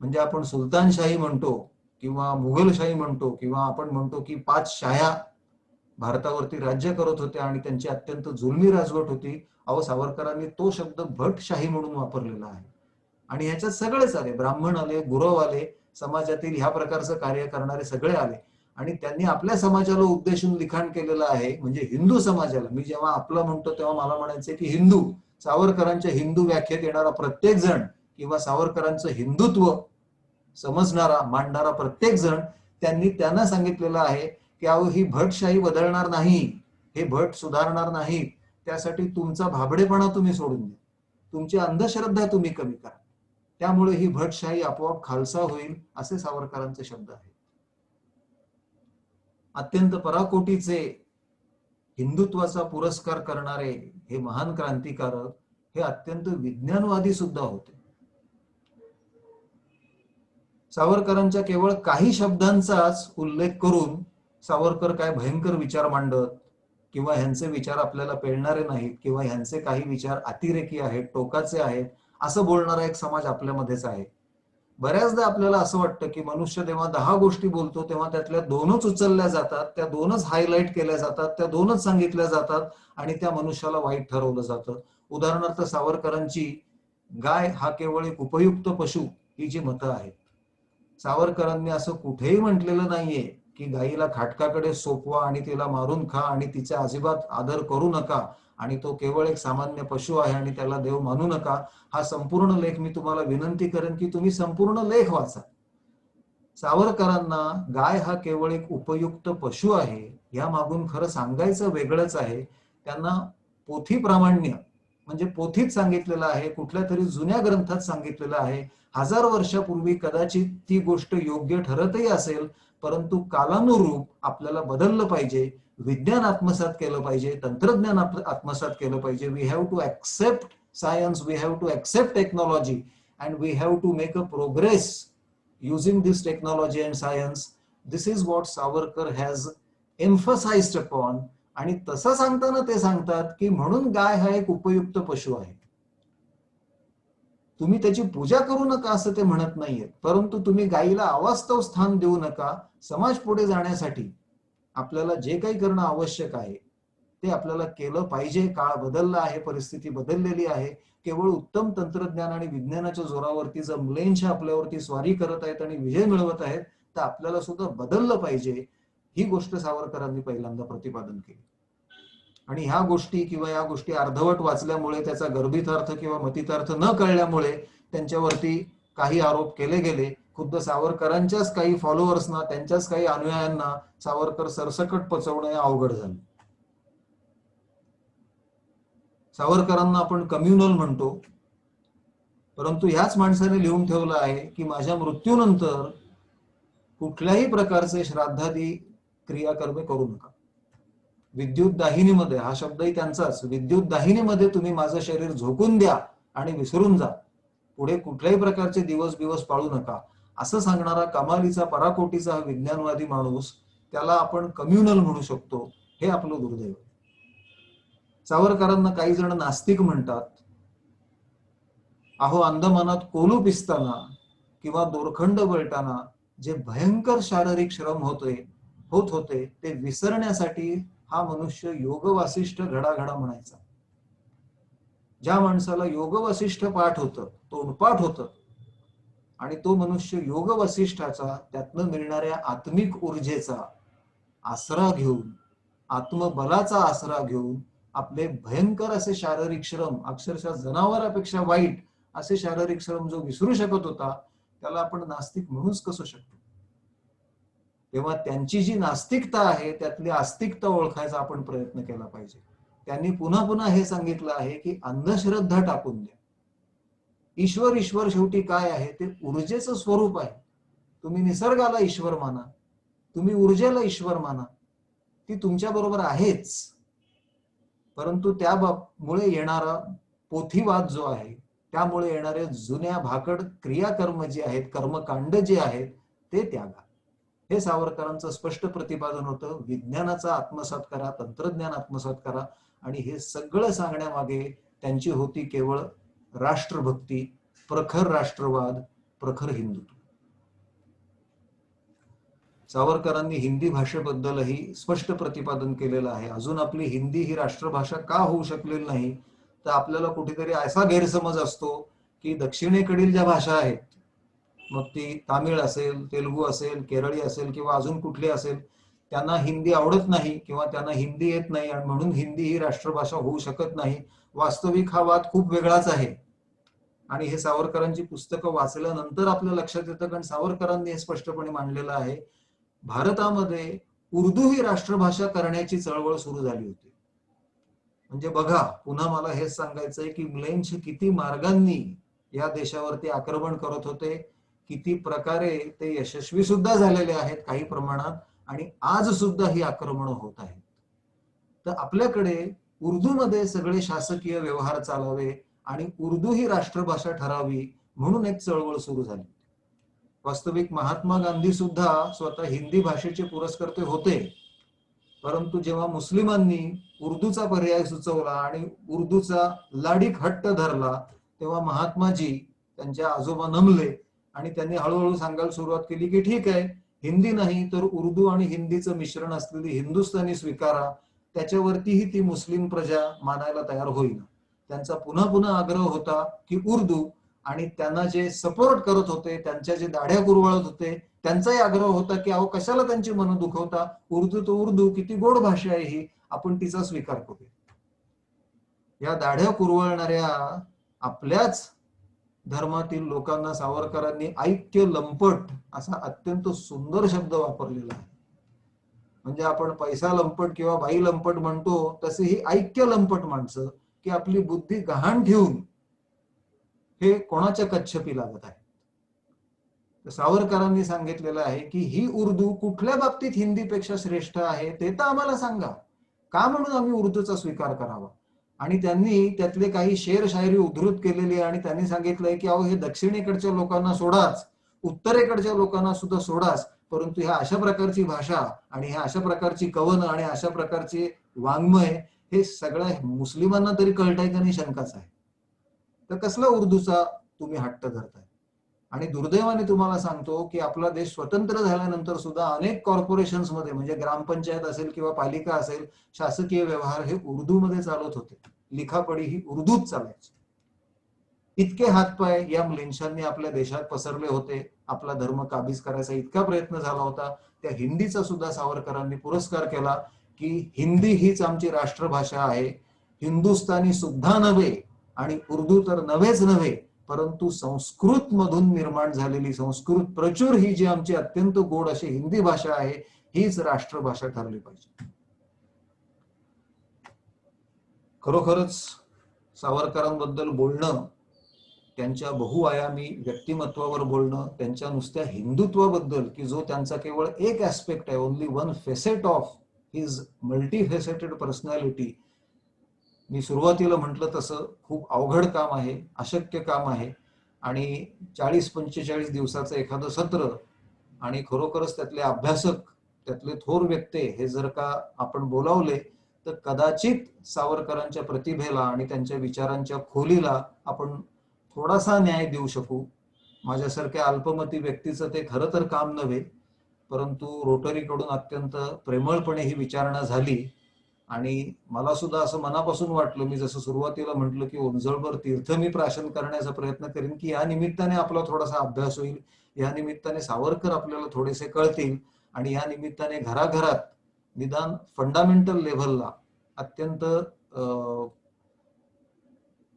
Speaker 3: म्हणजे आपण सुलतानशाही म्हणतो किंवा मुघलशाही म्हणतो किंवा आपण म्हणतो की 5 शाह्या भारतावरती राज्य करत होत्या आणि त्यांची अत्यंत जुलमी राजवट होती. अहो, सावरकरांनी तो शब्द भटशाही म्हणून वापरलेला आहे. आणि ह्याच्यात सगळेच आले, ब्राह्मण आले, गुरव आले, समाजातील ह्या प्रकारचं कार्य करणारे सगळे आले. आणि त्यांनी आपल्या समाजाला उद्देशून लिखाण केलेलं आहे, म्हणजे हिंदू समाजाला. मी जेव्हा आपलं म्हणतो तेव्हा मला म्हणायचं की हिंदू, सावरकरांच्या हिंदू व्याख्येत येणारा प्रत्येक जण किंवा सावरकरांचं हिंदुत्व समजणारा, मांडणारा प्रत्येक जण त्यांना सांगितलेलं आहे की अहो, ही भटशाही बदलणार नाही, हे भट सुधारणार नाहीत, त्यासाठी तुमचा भाबडेपणा तुम्ही सोडून द्या, तुमची अंधश्रद्धा तुम्ही कमी करा, त्यामुळे ही भटशाही आपोआप खालसा होईल, असे सावरकरांचे शब्द आहेत. अत्यंत पराकोटीचे हिंदुत्वाचा पुरस्कार करणारे हे महान क्रांतिकारक हे अत्यंत विज्ञानवादी सुद्धा होते. सावरकरांच्या केवळ काही शब्दांचाच उल्लेख करून सावरकर काय भयंकर विचार मांडत किंवा ह्यांचे विचार आपल्याला पेलणारे नाहीत किंवा ह्यांचे काही विचार अतिरेकी आहेत, टोकाचे आहेत, असं बोलणारा एक समाज आपल्यामध्येच आहे. बऱ्याचदा आपल्याला असं वाटतं की मनुष्य जेव्हा 10 गोष्टी बोलतो तेव्हा त्यातल्या 2च उचलल्या जातात, त्या 2च हायलाइट केल्या जातात, त्या 2च सांगितल्या जातात आणि त्या मनुष्याला वाईट ठरवलं जातं. उदाहरणार्थ सावरकरांची गाय हा केवळ एक उपयुक्त पशु ही जी मतं आहेत. सावरकरांनी असं कुठेही म्हटलेलं नाहीये की गायीला खाटकाकडे सोपवा आणि तिला मारून खा आणि तिचा अजिबात आदर करू नका आणि तो केवळ एक सामान्य पशु आहे आणि त्याला देव मानू नका. हा संपूर्ण लेख मी तुम्हाला विनंती करेन की तुम्ही संपूर्ण लेख वाचा. सावरकरांना गाय हा केवळ एक उपयुक्त पशु आहे या मागून खरं सांगायचं वेगळंच आहे. त्यांना पोथी प्रामाण्य म्हणजे पोथीत सांगितलेलं आहे, कुठल्या तरी जुन्या ग्रंथात सांगितलेलं आहे. 1000 वर्षापूर्वी कदाचित ती गोष्ट योग्य ठरतही असेल, परंतु कालानुरूप आपल्याला बदललं पाहिजे. विज्ञान आत्मसात केलं पाहिजे, तंत्रज्ञान आत्मसात केलं पाहिजे. We have to accept science, we have to accept technology and we have to make a progress using this technology and science. This is what Savarkar has emphasised upon. आणि तसं सांगताना ते सांगतात की म्हणून गाय हा एक उपयुक्त पशु आहे. तुम्ही त्याची पूजा करू नका असं ते म्हणत नाहीये, परंतु तुम्ही गायीला अवास्तव स्थान देऊ नका. समाज पुढे जाण्यासाठी आपल्याला जे काही करणं आवश्यक आहे ते आपल्याला केलं पाहिजे. काळ बदलला आहे, परिस्थिती बदललेली आहे. केवळ उत्तम तंत्रज्ञान आणि विज्ञानाच्या जोरावरती जर म्लेंछ आपल्यावरती स्वारी करत आहेत आणि विजय मिळवत आहेत, तर आपल्याला सुद्धा बदललं पाहिजे. ही गोष्ट सावरकरांनी पहिल्यांदा प्रतिपादन केली. आणि ह्या गोष्टी किंवा या गोष्टी अर्धवट वाचल्यामुळे, त्याचा गर्भितार्थ किंवा मतितार्थ न कळल्यामुळे त्यांच्यावरती काही आरोप केले गेले. खुद्द सावरकरांच्याच काही फॉलोअर्सना, त्यांच्याच काही अनुयायांना सावरकर सरसकट पचवणं अवघड झालं. सावरकरांना आपण कम्युनल म्हणतो, परंतु ह्याच माणसाने लिहून ठेवलं आहे की माझ्या मृत्यूनंतर कुठल्याही प्रकारचे श्राद्धादी क्रियाकर्मे करू नका. विद्युत दाहिनीमध्ये, हा शब्दही त्यांचाच, विद्युत दाहिनीमध्ये तुम्ही माझं शरीर झोकून द्या आणि विसरून जा. पुढे कुठल्याही प्रकारचे दिवस बिवस पाळू नका असं सांगणारा कमालीचा पराकोटीचा विज्ञानवादी माणूस, त्याला आपण कम्युनल म्हणू शकतो. हे आपलं दुर्दैव. सावरकरांना काही जण नास्तिक म्हणतात. अहो, अंदमानात कोलू पिसताना किंवा दोरखंड बळताना जे भयंकर शारीरिक श्रम होत होते ते विसरण्यासाठी हा मनुष्य योग वासिष्ठ घडाघडा म्हणायचा. ज्या माणसाला योग वसिष्ठ पाठ होतं, तोंडपाठ होतं, आणि तो मनुष्य योग वसिष्ठाचा, त्यातनं मिळणाऱ्या आत्मिक ऊर्जेचा आसरा घेऊन, आत्मबलाचा आसरा घेऊन आपले भयंकर असे शारीरिक श्रम, अक्षरशः जनावरापेक्षा वाईट असे शारीरिक श्रम जो विसरू शकत होता, त्याला आपण नास्तिक म्हणूच कसं शकतो? तेव्हा त्यांची जी नास्तिकता आहे त्यातली आस्तिकता ओळखायचा आपण प्रयत्न केला पाहिजे. त्यांनी पुन्हा पुन्हा हे सांगितलं आहे की अंधश्रद्धा टाकून द्या. ईश्वर शेवटी काय आहे? ते ऊर्जेचं स्वरूप आहे. तुम्ही निसर्गाला ईश्वर माना, तुम्ही ऊर्जेला ईश्वर माना, ती तुमच्या बरोबर आहेच. परंतु त्यामुळे येणारा पोथीवाद जो आहे, त्यामुळे येणारे जुन्या भाकड क्रियाकर्म जे आहेत, कर्मकांड जे आहेत, ते त्यागा. हे सावरकरांचं स्पष्ट प्रतिपादन होतं. विज्ञानाचा आत्मसात करा, तंत्रज्ञान आत्मसात करा. आणि हे सगळं सांगण्यामागे त्यांची होती केवळ राष्ट्रभक्ती, प्रखर राष्ट्रवाद, प्रखर हिंदुत्व. सावरकरांनी हिंदी भाषेबद्दलही स्पष्ट प्रतिपादन केलेलं आहे. अजून आपली हिंदी ही राष्ट्रभाषा का होऊ शकलेली नाही, तर आपल्याला कुठेतरी असा गैरसमज असतो की दक्षिणेकडील ज्या भाषा आहेत, मग ती तामिळ असेल, तेलुगू असेल, केरळी असेल किंवा अजून कुठली असेल, त्यांना हिंदी आवडत नाही किंवा त्यांना हिंदी येत नाही आणि म्हणून हिंदी ही राष्ट्रभाषा होऊ शकत नाही. वास्तविक हा वाद खूप वेगळाच आहे. आणि हे सावरकरांची पुस्तकं वाचल्यानंतर आपल्या लक्षात येतं, कारण सावरकरांनी हे स्पष्टपणे मांडलेलं आहे. भारतामध्ये उर्दू ही राष्ट्रभाषा करण्याची चळवळ सुरू झाली होती. म्हणजे बघा, पुन्हा मला हेच सांगायचंय की म्लेंछ किती मार्गांनी या देशावरती आक्रमण करत होते, किती प्रकारे ते यशस्वी सुद्धा झालेले आहेत काही प्रमाणात, आणि आज सुद्धा ही आक्रमणं होत आहेत. तर आपल्याकडे उर्दूमध्ये सगळे शासकीय व्यवहार चालावे आणि उर्दू ही राष्ट्रभाषा ठरावी म्हणून एक चळवळ सुरू झाली. वास्तविक महात्मा गांधी सुद्धा स्वतः हिंदी भाषेचे पुरस्कर्ते होते, परंतु जेव्हा मुस्लिमांनी उर्दूचा पर्याय सुचवला आणि उर्दूचा लाडीक हट्ट धरला, तेव्हा महात्माजी, त्यांच्या आजोबा नमले आणि त्यांनी हळूहळू सांगायला सुरुवात केली की ठीक आहे, हिंदी नाही तर उर्दू आणि हिंदीचं मिश्रण असलेली हिंदुस्थानी स्वीकारा. त्याच्यावरतीही ती मुस्लिम प्रजा मानायला तयार होईल. त्यांचा पुन्हा पुन्हा आग्रह होता की उर्दू, आणि त्यांना जे सपोर्ट करत होते, त्यांच्या जे दाढ्या कुरवाळत होते, त्यांचाही आग्रह होता की अहो कशाला त्यांची मनं दुखवता, उर्दू तो उर्दू, किती गोड भाषा आहे ही, आपण तिचा स्वीकार करूया. या दाढ्या कुरवळणाऱ्या आपल्याच धर्मातील लोकांना सावरकरांनी ऐक्य लंपट असा अत्यंत सुंदर शब्द वापरलेला आहे. म्हणजे आपण पैसा लंपट किंवा बाई लंपट म्हणतो, तसे ही ऐक्य लंपट माणसं की आपली बुद्धी गहाण ठेवून हे कोणाच्या कच्छपी लागत आहे. सावरकरांनी सांगितलेलं आहे की ही उर्दू कुठल्या बाबतीत हिंदीपेक्षा श्रेष्ठ आहे ते तर आम्हाला सांगा, का म्हणून आम्ही उर्दूचा स्वीकार करावा. आणि त्यांनी त्यातले काही शेर शायरी उद्धृत केलेली आहे आणि त्यांनी सांगितलंय की अहो हे दक्षिणेकडच्या लोकांना सोडाच, उत्तरेकडच्या लोकांना सुद्धा सोडाच, परंतु ह्या अशा प्रकारची भाषा आणि ह्या अशा प्रकारची कवनं आणि अशा प्रकारचे वाङ्मय हे सगळ्या मुस्लिमांना तरी कळतंय का नाही शंकाच आहे. तर कसला उर्दूचा तुम्ही हट्ट धरताय. आणि दुर्दैवाने तुम्हाला सांगतो की आपला देश स्वतंत्र झाल्यानंतर सुद्धा अनेक कॉर्पोरेशन्स मध्ये म्हणजे ग्रामपंचायत असेल किंवा पालिका असेल, शासकीय व्यवहार हे उर्दूमध्ये चालत होते. लिखापडी ही उर्दूत चालायची. इतके हातपाय या म्लेच्छांनी आपल्या देशात पसरले होते, आपला धर्म काबीज करायचा इतका प्रयत्न झाला होता. त्या हिंदीचा सुद्धा सावरकरांनी पुरस्कार केला की हिंदी हीच आमची राष्ट्रभाषा आहे, हिंदुस्थानी सुद्धा नव्हे आणि उर्दू तर नव्हेच नव्हे, परंतु संस्कृत मधून निर्माण झालेली संस्कृत प्रचुर ही जी आमची अत्यंत गोड अशी हिंदी भाषा आहे हीच राष्ट्रभाषा ठरली पाहिजे. खरोखरच सावरकरांबद्दल बोलणं, त्यांच्या बहुआयामी व्यक्तिमत्वावर बोलणं, त्यांच्या नुसत्या हिंदुत्वाबद्दल की जो त्यांचा केवळ एक ऍस्पेक्ट आहे, only one facet of his multifaceted personality. मी सुरुवातीला म्हटलं तसं खूप अवघड काम आहे, अशक्य काम आहे. आणि 40-45 दिवसाचं एखादं सत्र आणि खरोखरच त्यातले अभ्यासक, त्यातले थोर व्यक्ती हे जर का आपण बोलावले तर कदाचित सावरकरांच्या प्रतिभेला आणि त्यांच्या विचारांच्या खोलीला आपण थोडासा न्याय देऊ शकू. माझ्यासारख्या अल्पमती व्यक्तीचं ते खरं तर काम नव्हे, परंतु रोटरीकडून अत्यंत प्रेमळपणे ही विचारणा झाली आणि मला सुद्धा असं मनापासून वाटलं, मी जसं सुरुवातीला म्हटलं की ओंजळभर तीर्थ मी प्राशन करण्याचा प्रयत्न करेन की या निमित्ताने आपला थोडासा अभ्यास होईल, या निमित्ताने सावरकर आपल्याला थोडेसे कळतील आणि या निमित्ताने घराघरात निदान फंडामेंटल लेव्हलला अत्यंत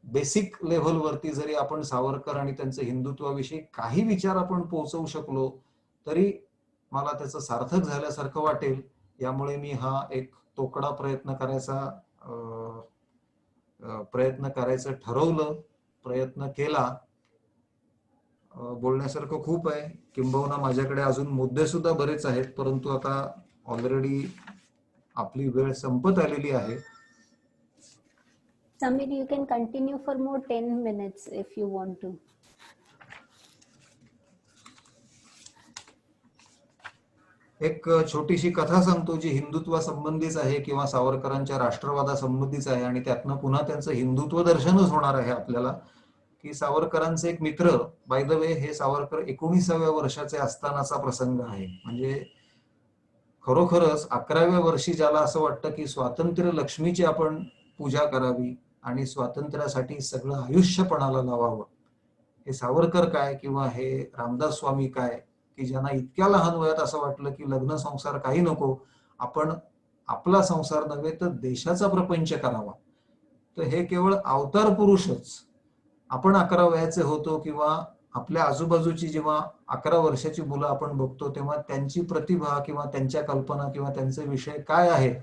Speaker 3: बेसिक लेव्हलवरती जरी आपण सावरकर आणि त्यांचं हिंदुत्वाविषयी काही विचार आपण पोहोचवू शकलो तरी मला त्याचं सार्थक झाल्यासारखं वाटेल. यामुळे मी हा एक तोकडा प्रयत्न करायचं ठरवलं, प्रयत्न केला. बोलण्यासारखं खूप आहे, किंबहुना माझ्याकडे अजून मुद्दे सुद्धा बरेच आहेत, परंतु आता ऑलरेडी आपली वेळ संपत आलेली आहे.
Speaker 1: Samir, you can continue for more 10 minutes if you want to.
Speaker 3: एक छोटीशी कथा सांगतो जी हिंदुत्वा संबंधीच आहे किंवा सावरकरांच्या राष्ट्रवादा संबंधीच आहे आणि त्यातनं पुन्हा त्यांचं हिंदुत्व दर्शनच होणार आहे आपल्याला. की सावरकरांचे एक मित्र, बाय द वे हे सावरकर 19व्या वर्षाचे असतानाचा प्रसंग आहे. म्हणजे खरोखरच 11व्या वर्षी ज्याला असं वाटतं की स्वातंत्र्य लक्ष्मीची आपण पूजा करावी आणि स्वातंत्र्यासाठी सगळं आयुष्य पणाला लावावं, हे सावरकर काय किंवा हे रामदास स्वामी काय की ज्यांना इतक्या लहान वयात असं वाटलं की लग्न संसार काही नको, आपण आपला संसार नव्हे तर देशाचा प्रपंच करावा. तर हे केवळ अवतार पुरुषच. आपण 11 वयाचे होतो किंवा आपल्या आजूबाजूची जेव्हा 11 वर्षाची मुलं आपण बघतो तेव्हा त्यांची प्रतिभा किंवा त्यांच्या कल्पना किंवा त्यांचे विषय काय आहेत,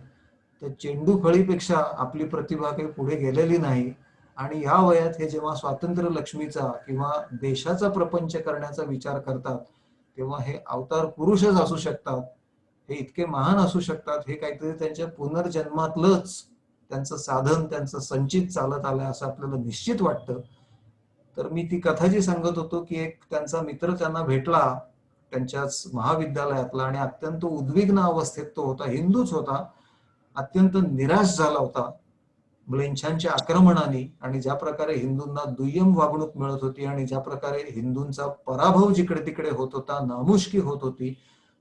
Speaker 3: तर चेंडू फळीपेक्षा आपली प्रतिभा काही पुढे गेलेली नाही. आणि या वयात हे जेव्हा स्वातंत्र्य लक्ष्मीचा किंवा देशाचा प्रपंच करण्याचा विचार करतात तेव्हा हे अवतार पुरुषच असू शकतात, हे इतके महान असू शकतात, हे काहीतरी त्यांच्या पुनर्जन्मातलंच त्यांचं साधन, त्यांचं संचित चालत आलंय असं आपल्याला निश्चित वाटतं. तर मी ती कथा जी सांगत होतो की एक त्यांचा मित्र त्यांना भेटला त्यांच्याच महाविद्यालयातला आणि अत्यंत उद्विग्न अवस्थेत तो होता, हिंदूच होता, अत्यंत निराश झाला होता म्लेच्छांच्या आक्रमणाने आणि ज्या प्रकारे हिंदूंना दुय्यम वागणूक मिळत होती आणि ज्या प्रकारे हिंदूंचा पराभव जिकडे तिकडे होत होता, नामुष्की होत होती.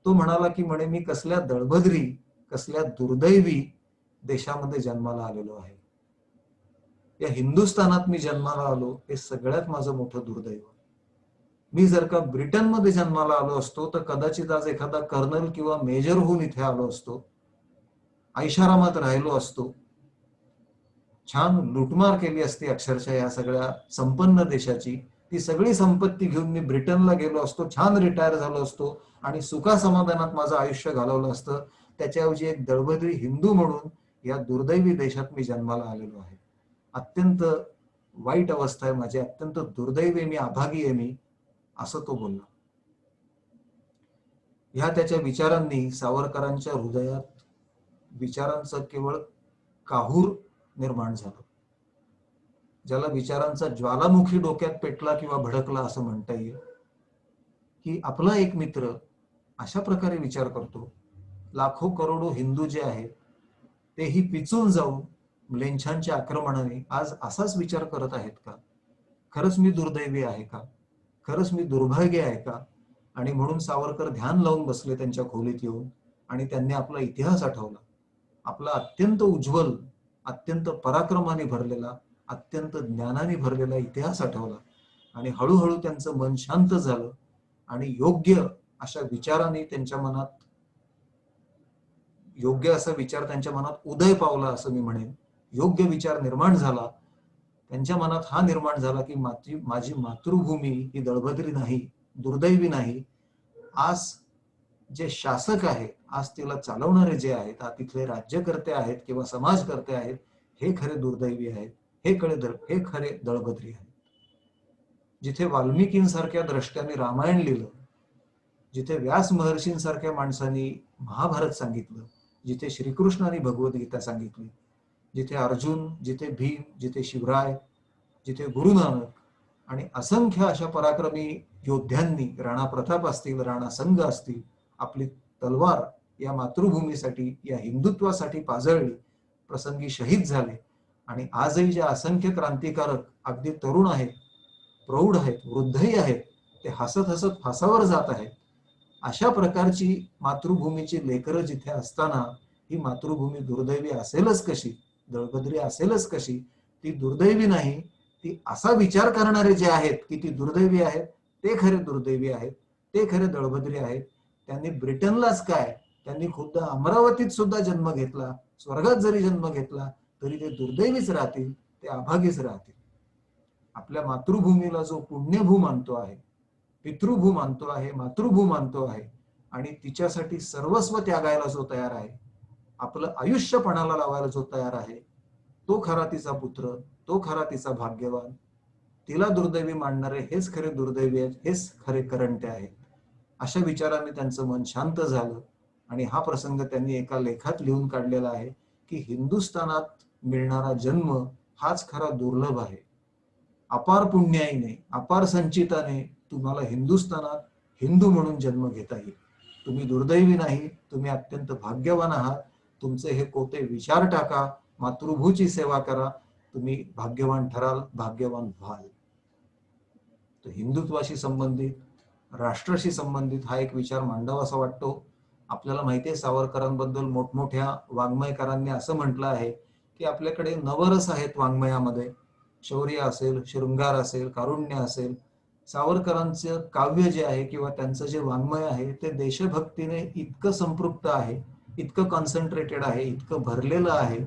Speaker 3: तो म्हणाला की म्हणे मी कसल्या दळभद्री, कसल्या दुर्दैवी देशामध्ये जन्माला आलेलो आहे. या हिंदुस्थानात मी जन्माला आलो हे सगळ्यात माझं मोठं दुर्दैव. मी जर का ब्रिटनमध्ये जन्माला आलो असतो तर कदाचित आज एखादा कर्नल किंवा मेजर होऊन इथे आलो असतो, ऐशारामात राहिलो असतो, छान लुटमार केली असती अक्षरशः या सगळ्या संपन्न देशाची. ती सगळी संपत्ती घेऊन मी ब्रिटनला गेलो असतो, छान रिटायर झालो असतो आणि सुखासमाधानात माझं आयुष्य घालवलं असतं. त्याच्याऐवजी एक दळभद्री हिंदू म्हणून या दुर्दैवी देशात मी जन्माला आलेलो आहे. अत्यंत वाईट अवस्था आहे माझी, अत्यंत दुर्दैवी मी, अभागी आहे मी, असं तो बोलला. ह्या त्याच्या विचारांनी सावरकरांच्या हृदयात विचारांचं केवळ काहूर निर्माण झालं, ज्याला विचारांचा ज्वालामुखी डोक्यात पेटला किंवा भडकला असं म्हणता येईल. की आपला एक मित्र अशा प्रकारे विचार करतो, लाखो करोडो हिंदू जे आहेत तेही पिचून जाऊन म्लेच्छांच्या आक्रमणाने आज असाच विचार करत आहेत का? खरंच मी दुर्दैवी आहे का? खरंच मी दुर्भाग्य आहे का? आणि म्हणून सावरकर ध्यान लावून बसले त्यांच्या खोलीत येऊन आणि त्यांनी आपला इतिहास आठवला, आपला अत्यंत उज्ज्वल, अत्यंत पराक्रमाने भरलेला, अत्यंत ज्ञानाने भरलेला इतिहास आठवला आणि हळूहळू त्यांचं मन शांत झालं आणि योग्य अशा विचाराने त्यांच्या मनात, योग्य असा विचार त्यांच्या मनात उदय पावला असं मी म्हणेन. योग्य विचार निर्माण झाला त्यांच्या मनात, हा निर्माण झाला की माझी मातृभूमी ही दळभद्री नाही, दुर्दैवी नाही. आज जे शासक आहेत, आज तिला चालवणारे जे आहेत, आज तिथले राज्यकर्ते आहेत किंवा समाजकर्ते आहेत, हे खरे दुर्दैवी आहेत, हे खरे दळभद्री आहेत. जिथे वाल्मिकींसारख्या द्रष्ट्याने रामायण लिहिलं, जिथे व्यास महर्षींसारख्या माणसांनी महाभारत सांगितलं, जिथे श्रीकृष्णाने भगवद्गीता सांगितली, जिथे अर्जुन, जिथे भीम, जिथे शिवराय, जिथे गुरु नानक आणि असंख्य अशा पराक्रमी योद्ध्यांनी, राणा प्रताप असतील, राणा संग असतील, आपली तलवार या मातृभूमीसाठी, या हिंदुत्वासाठी पाजळली, प्रसंगी शहीद झाले. आणि आजही ज्या असंख्य क्रांतिकारक अगदी तरुण आहेत, प्रौढ आहेत, वृद्धही आहेत, ते हसत हसत फासावर जात आहेत. अशा प्रकारची मातृभूमीची लेकरं जिथे असताना ही मातृभूमी दुर्दैवी असेलच कशी, दळभद्री असेलच कशी? ती दुर्दैवी नाही, ती असा विचार करणारे जे आहेत की ती दुर्दैवी आहेत, ते खरे दुर्दैवी आहेत, ते खरे दळभद्री आहेत. त्यांनी ब्रिटनलाच काय, त्यांनी खुद्द अमरावतीत सुद्धा जन्म घेतला, स्वर्गात जरी जन्म घेतला तरी ते दुर्दैवीच राहतील, ते अभागीच राहतील. आपल्या मातृभूमीला जो पुण्यभू मानतो आहे, पितृभू मानतो आहे, मातृभू मानतो आहे आणि तिच्यासाठी सर्वस्व त्यागायला जो तयार आहे, आपलं आयुष्य पणाला लावायला जो तयार आहे, तो खरा तिचा पुत्र, तो खरा तिचा भाग्यवान. तिला दुर्दैवी मानणारे हेच खरे दुर्दैवी आहेत, हेच खरे करंटे आहेत. अशा विचाराने त्यांचं मन शांत झालं आणि हा प्रसंग त्यांनी एका लेखात लिहून काढलेला आहे की हिंदुस्थानात मिळणारा जन्म हाच खरा दुर्लभ आहे. अपार पुण्याईने, अपार संचिताने तुम्हाला हिंदुस्थानात हिंदू म्हणून जन्म घेता येईल. तुम्ही दुर्दैवी नाही, तुम्ही अत्यंत भाग्यवान आहात. तुमचे हे कोते विचार टाका, मातृभूची सेवा करा, तुम्ही भाग्यवान ठराल, भाग्यवान व्हाल. तर हिंदुत्वाशी संबंधित, राष्ट्राशी संबंधित हा एक विचार मांडावा असा वाटतो. आपल्याला माहिती आहे सावरकरांबद्दल मोठमोठ्या वाङ्मयकारांनी असं म्हटलं आहे की आपल्याकडे नवरस आहेत वाङ्मयामध्ये. शौर्य असेल, शृंगार असेल, कारुण्य असेल. सावरकरांचं काव्य जे आहे किंवा त्यांचं जे वाङ्मय आहे ते देशभक्तीने इतकं संपृक्त आहे, इतकं कॉन्सन्ट्रेटेड आहे, इतकं भरलेलं आहे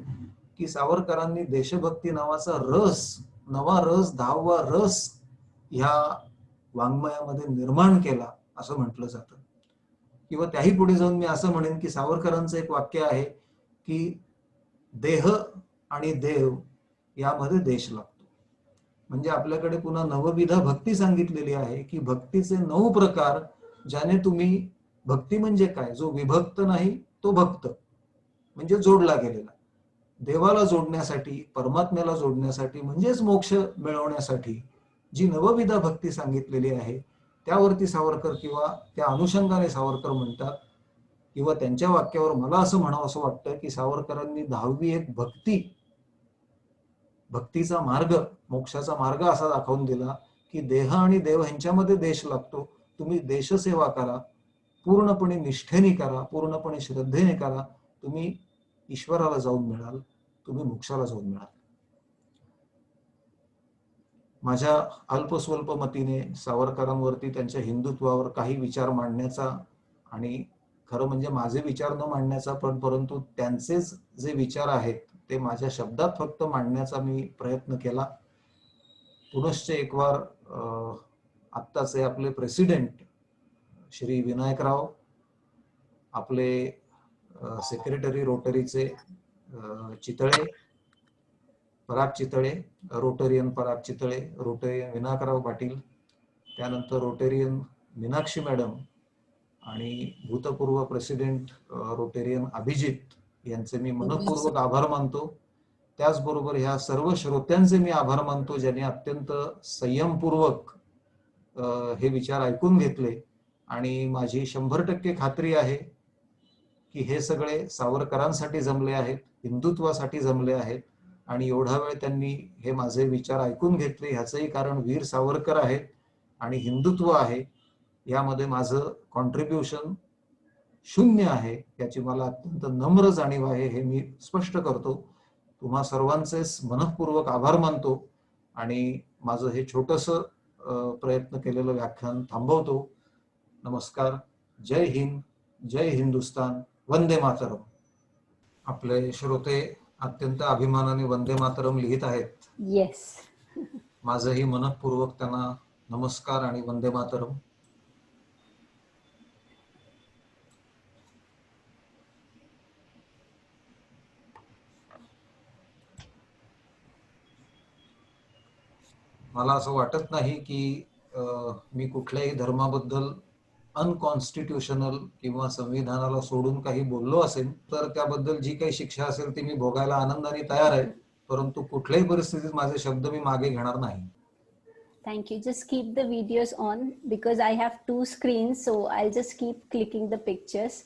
Speaker 3: की सावरकरांनी देशभक्ती नावाचा रस, नवा रस, 10वा रस ह्या वाङ्मयामध्ये निर्माण केला असं म्हटलं जातं. किंवा त्याही पुढे जाऊन मी असं म्हणेन की सावरकरांचं एक वाक्य आहे की देह आणि देव यामध्ये देश लागतो. म्हणजे आपल्याकडे पुन्हा नवविधा भक्ती सांगितलेली आहे की भक्तीचे 9 प्रकार, ज्याने तुम्ही, भक्ती म्हणजे काय, जो विभक्त नाही तो भक्त म्हणजे जोडला गेलेला, देवाला जोडण्यासाठी, परमात्म्याला जोडण्यासाठी, म्हणजेच मोक्ष मिळवण्यासाठी जी नवविधा भक्ती सांगितलेली आहे त्यावरती सावरकर किंवा त्या अनुषंगाने सावरकर म्हणतात, किंवा त्यांच्या वाक्यावर मला असं म्हणावं असं वाटतं की सावरकरांनी 10वी एक भक्तीचा मार्ग, मोक्षाचा मार्ग असा दाखवून दिला की देह आणि देव ह्यांच्यामध्ये देश लागतो. तुम्ही देशसेवा करा, पूर्णपणे निष्ठेने करा, पूर्णपणे श्रद्धेने करा, तुम्ही ईश्वराला जाऊन मिळाल, तुम्ही मोक्षाला जाऊन मिळाल. माझ्या अल्पस्वल्प मतीने सावरकरांवरती, त्यांच्या हिंदुत्वावर काही विचार मांडण्याचा, आणि खरं म्हणजे माझे विचार न मांडण्याचा परंतु त्यांचेच जे विचार आहेत ते माझ्या शब्दात फक्त मांडण्याचा मी प्रयत्न केला. पुनश्च एक वार आत्ताचे आपले प्रेसिडेंट श्री विनायकराव, आपले सेक्रेटरी रोटरीचे चितळे, पराग चितळे, रोटरियन पराग चितळे, रोटरियन विनायकराव पाटील, त्यानंतर रोटेरियन मीनाक्षी मॅडम आणि भूतपूर्व प्रेसिडेंट रोटेरियन अभिजित यांचे मी मनपूर्वक आभार मानतो. त्याचबरोबर ह्या सर्व श्रोत्यांचे मी आभार मानतो ज्यांनी अत्यंत संयमपूर्वक हे विचार ऐकून घेतले. आणि माझी 100% खात्री आहे की हे सगळे सावरकरांसाठी जमले आहेत, हिंदुत्वासाठी जमले आहेत. आणि एवढा वेळ त्यांनी हे माझे विचार ऐकून घेतले ह्याचंही कारण वीर सावरकर आहेत आणि हिंदुत्व आहे. यामध्ये माझं कॉन्ट्रीब्युशन 0 आहे याची मला अत्यंत नम्र जाणीव आहे, हे मी स्पष्ट करतो. तुम्हा सर्वांचेच मनःपूर्वक आभार मानतो आणि माझं हे छोटंसं प्रयत्न केलेलं व्याख्यान थांबवतो. नमस्कार. जय हिंद, जय हिंदुस्तान, वंदे मातरम. आपले श्रोते अत्यंत अभिमानाने वंदे मातरम लिहित आहेत.
Speaker 1: येस.
Speaker 3: माझंही मनःपूर्वक त्यांना नमस्कार आणि वंदे मातरम. मला असं वाटत नाही की मी कुठल्याही धर्माबद्दल अनकॉन्स्टिट्युशनल किंवा संविधानाला सोडून काही बोललो असेल तर त्याबद्दल जी काही शिक्षा असेल ती मी भोगायला आनंदाने तयार आहे. परंतु कुठल्याही परिस्थितीत माझे शब्द मी मागे घेणार नाही.
Speaker 1: Thank you. Just keep the videos on because I have 2 screens, so I'll just keep clicking the pictures.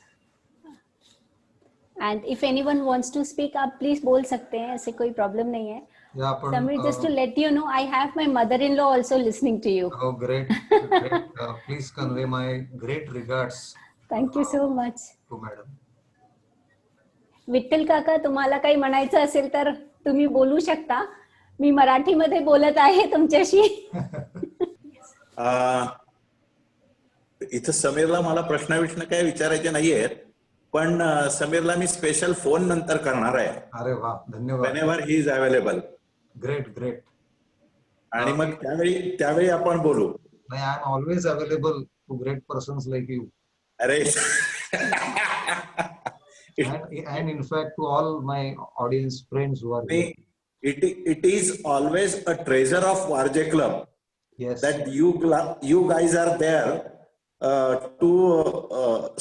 Speaker 1: And if anyone wants to speak, आप please बोल सकते हैं, ऐसे कोई problem नहीं है.
Speaker 3: या आपण
Speaker 1: Samir, just to let you know, I have my mother-in-law also listening to you.
Speaker 3: Oh, great. Great. Please convey my great regards.
Speaker 1: Thank you so much.
Speaker 3: To madam.
Speaker 1: Vitthal काका, तुम्हाला काही म्हणायचं असेल तर तुम्ही बोलू शकता. मी मराठीमध्ये बोलत आहे तुमच्याशी.
Speaker 4: इथं समीरला मला प्रश्न काही विचारायचे नाहीयेत, पण समीरला मी स्पेशल फोन नंतर करणार आहे.
Speaker 3: अरे वा, धन्यवाद.
Speaker 4: Whenever he is available.
Speaker 3: Great great.
Speaker 4: आणि मग त्यावेळी आपण बोलू.
Speaker 3: नाही, I am always available to great persons like you.
Speaker 4: अरे
Speaker 3: and in fact to all my audience friends who are here.
Speaker 4: It is always a treasure of Warje Club.
Speaker 3: Yes.
Speaker 4: That you guys are there to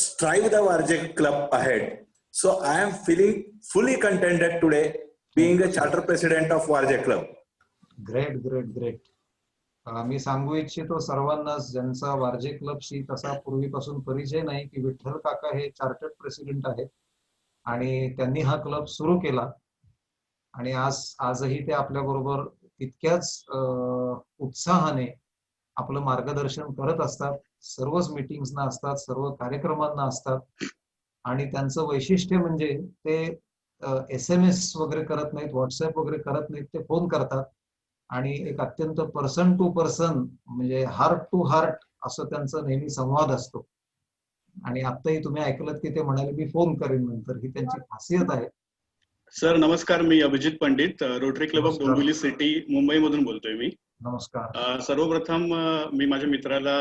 Speaker 4: strive the Warje Club ahead. So I am feeling fully contented today being a charter president of Warje Club.
Speaker 3: Great, great, great. मी सांगू इच्छितो सर्वांनाच ज्यांचा वारजे क्लबशी तसा पूर्वीपासून परिचय नाही की विठ्ठल काका हे चार्टर्ड प्रेसिडेंट आहेत आणि त्यांनी हा क्लब सुरू केला आणि आजही ते आपल्या बरोबर तितक्याच उत्साहाने आपलं मार्गदर्शन करत असतात. सर्वच मीटिंग्सना असतात, सर्व कार्यक्रमांना असतात. आणि त्यांचं वैशिष्ट्य म्हणजे ते SMS वगैरे करत नाहीत, व्हॉट्सअप वगैरे करत नाहीत, ते फोन करतात आणि एक अत्यंत पर्सन टू पर्सन म्हणजे हार्ट टू हार्ट असं त्यांचा नेहमी संवाद असतो. आणि आताही तुम्ही ऐकलत की ते म्हणाले मी फोन करेन नंतर, ही त्यांची खासियत आहे.
Speaker 5: सर नमस्कार, मी Abhijit Pandit, Rotary Club of Dombivli city Mumbai मधून बोलतोय मी.
Speaker 3: नमस्कार.
Speaker 5: सर्वप्रथम मी माझ्या मित्राला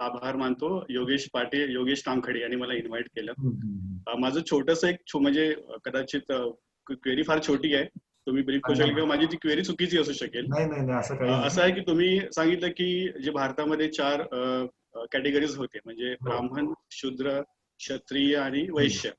Speaker 5: आभार मानतो, योगेश पाटील, योगेश तामखडी यांनी मला इन्व्हाइट केलं. माझं छोटस एक म्हणजे कदाचित क्वेरी फार छोटी आहे, तुम्ही ब्रीफ करू शकाल किंवा माझी ती क्वेरी चुकीची असू शकेल. असं आहे की तुम्ही सांगितलं की जे भारतामध्ये 4 कॅटेगरीज होते म्हणजे ब्राह्मण, शूद्र, क्षत्रिय आणि वैश्य.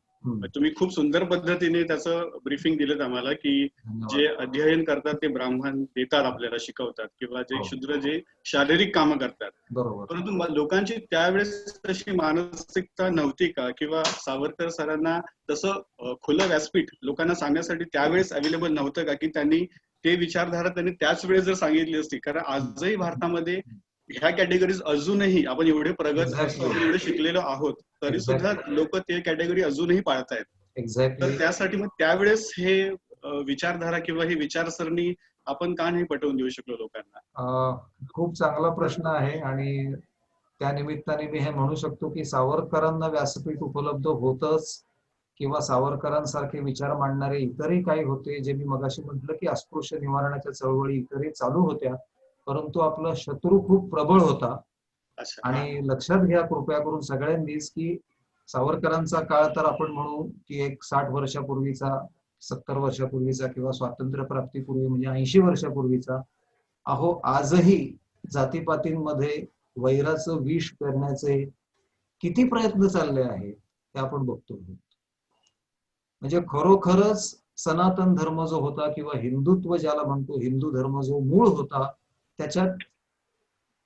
Speaker 5: तुम्ही खूप सुंदर पद्धतीने त्याचं ब्रीफिंग दिलं आम्हाला की जे अध्ययन करतात ते ब्राह्मण देतात, आपल्याला शिकवतात, किंवा जे शूद्र जे शारीरिक कामं करतात. परंतु लोकांची त्यावेळेस तशी मानसिकता नव्हती का, किंवा सावरकर सरांना तसं खुलं व्यासपीठ लोकांना सांगण्यासाठी त्यावेळेस अवेलेबल नव्हतं का, की त्यांनी ते विचारधारा त्यांनी त्याच वेळेस जर सांगितली असती. कारण आजही भारतामध्ये ह्या कॅटेगरीज अजूनही आपण एवढे प्रगत एवढे शिकलेलो आहोत तरी सुद्धा लोक ते कॅटेगरी अजूनही पाळतायत. तर त्यासाठी मग त्यावेळेस हे विचारधारा किंवा ही विचारसरणी आपण का नाही पटवून देऊ शकलो लोकांना?
Speaker 3: खूप चांगला प्रश्न आहे आणि त्या निमित्ताने मी हे म्हणू शकतो की सावरकरांना व्यासपीठ उपलब्ध होतच किंवा सावरकरांसारखे विचार मांडणारे इतरही काही होते, जे मी मगाशी म्हटलं की अस्पृश्य निवारणाच्या चळवळी इतरही चालू होत्या, परंतु आपला शत्रू खूप प्रबळ होता. आणि लक्षात घ्या कृपया करून सगळ्यांनीच की सावरकरांचा काळ तर आपण म्हणू की एक 60 वर्षापूर्वीचा 70 वर्षापूर्वीचा किंवा स्वातंत्र्यप्राप्तीपूर्वी म्हणजे 80 वर्षापूर्वीचा. अहो आजही जातीपातींमध्ये वैराचं विष पेरण्याचे किती प्रयत्न चालले आहेत ते आपण बघतो. म्हणजे खरोखरच सनातन धर्म जो होता किंवा हिंदुत्व ज्याला म्हणतो, हिंदू धर्म जो मूळ होता, त्याच्यात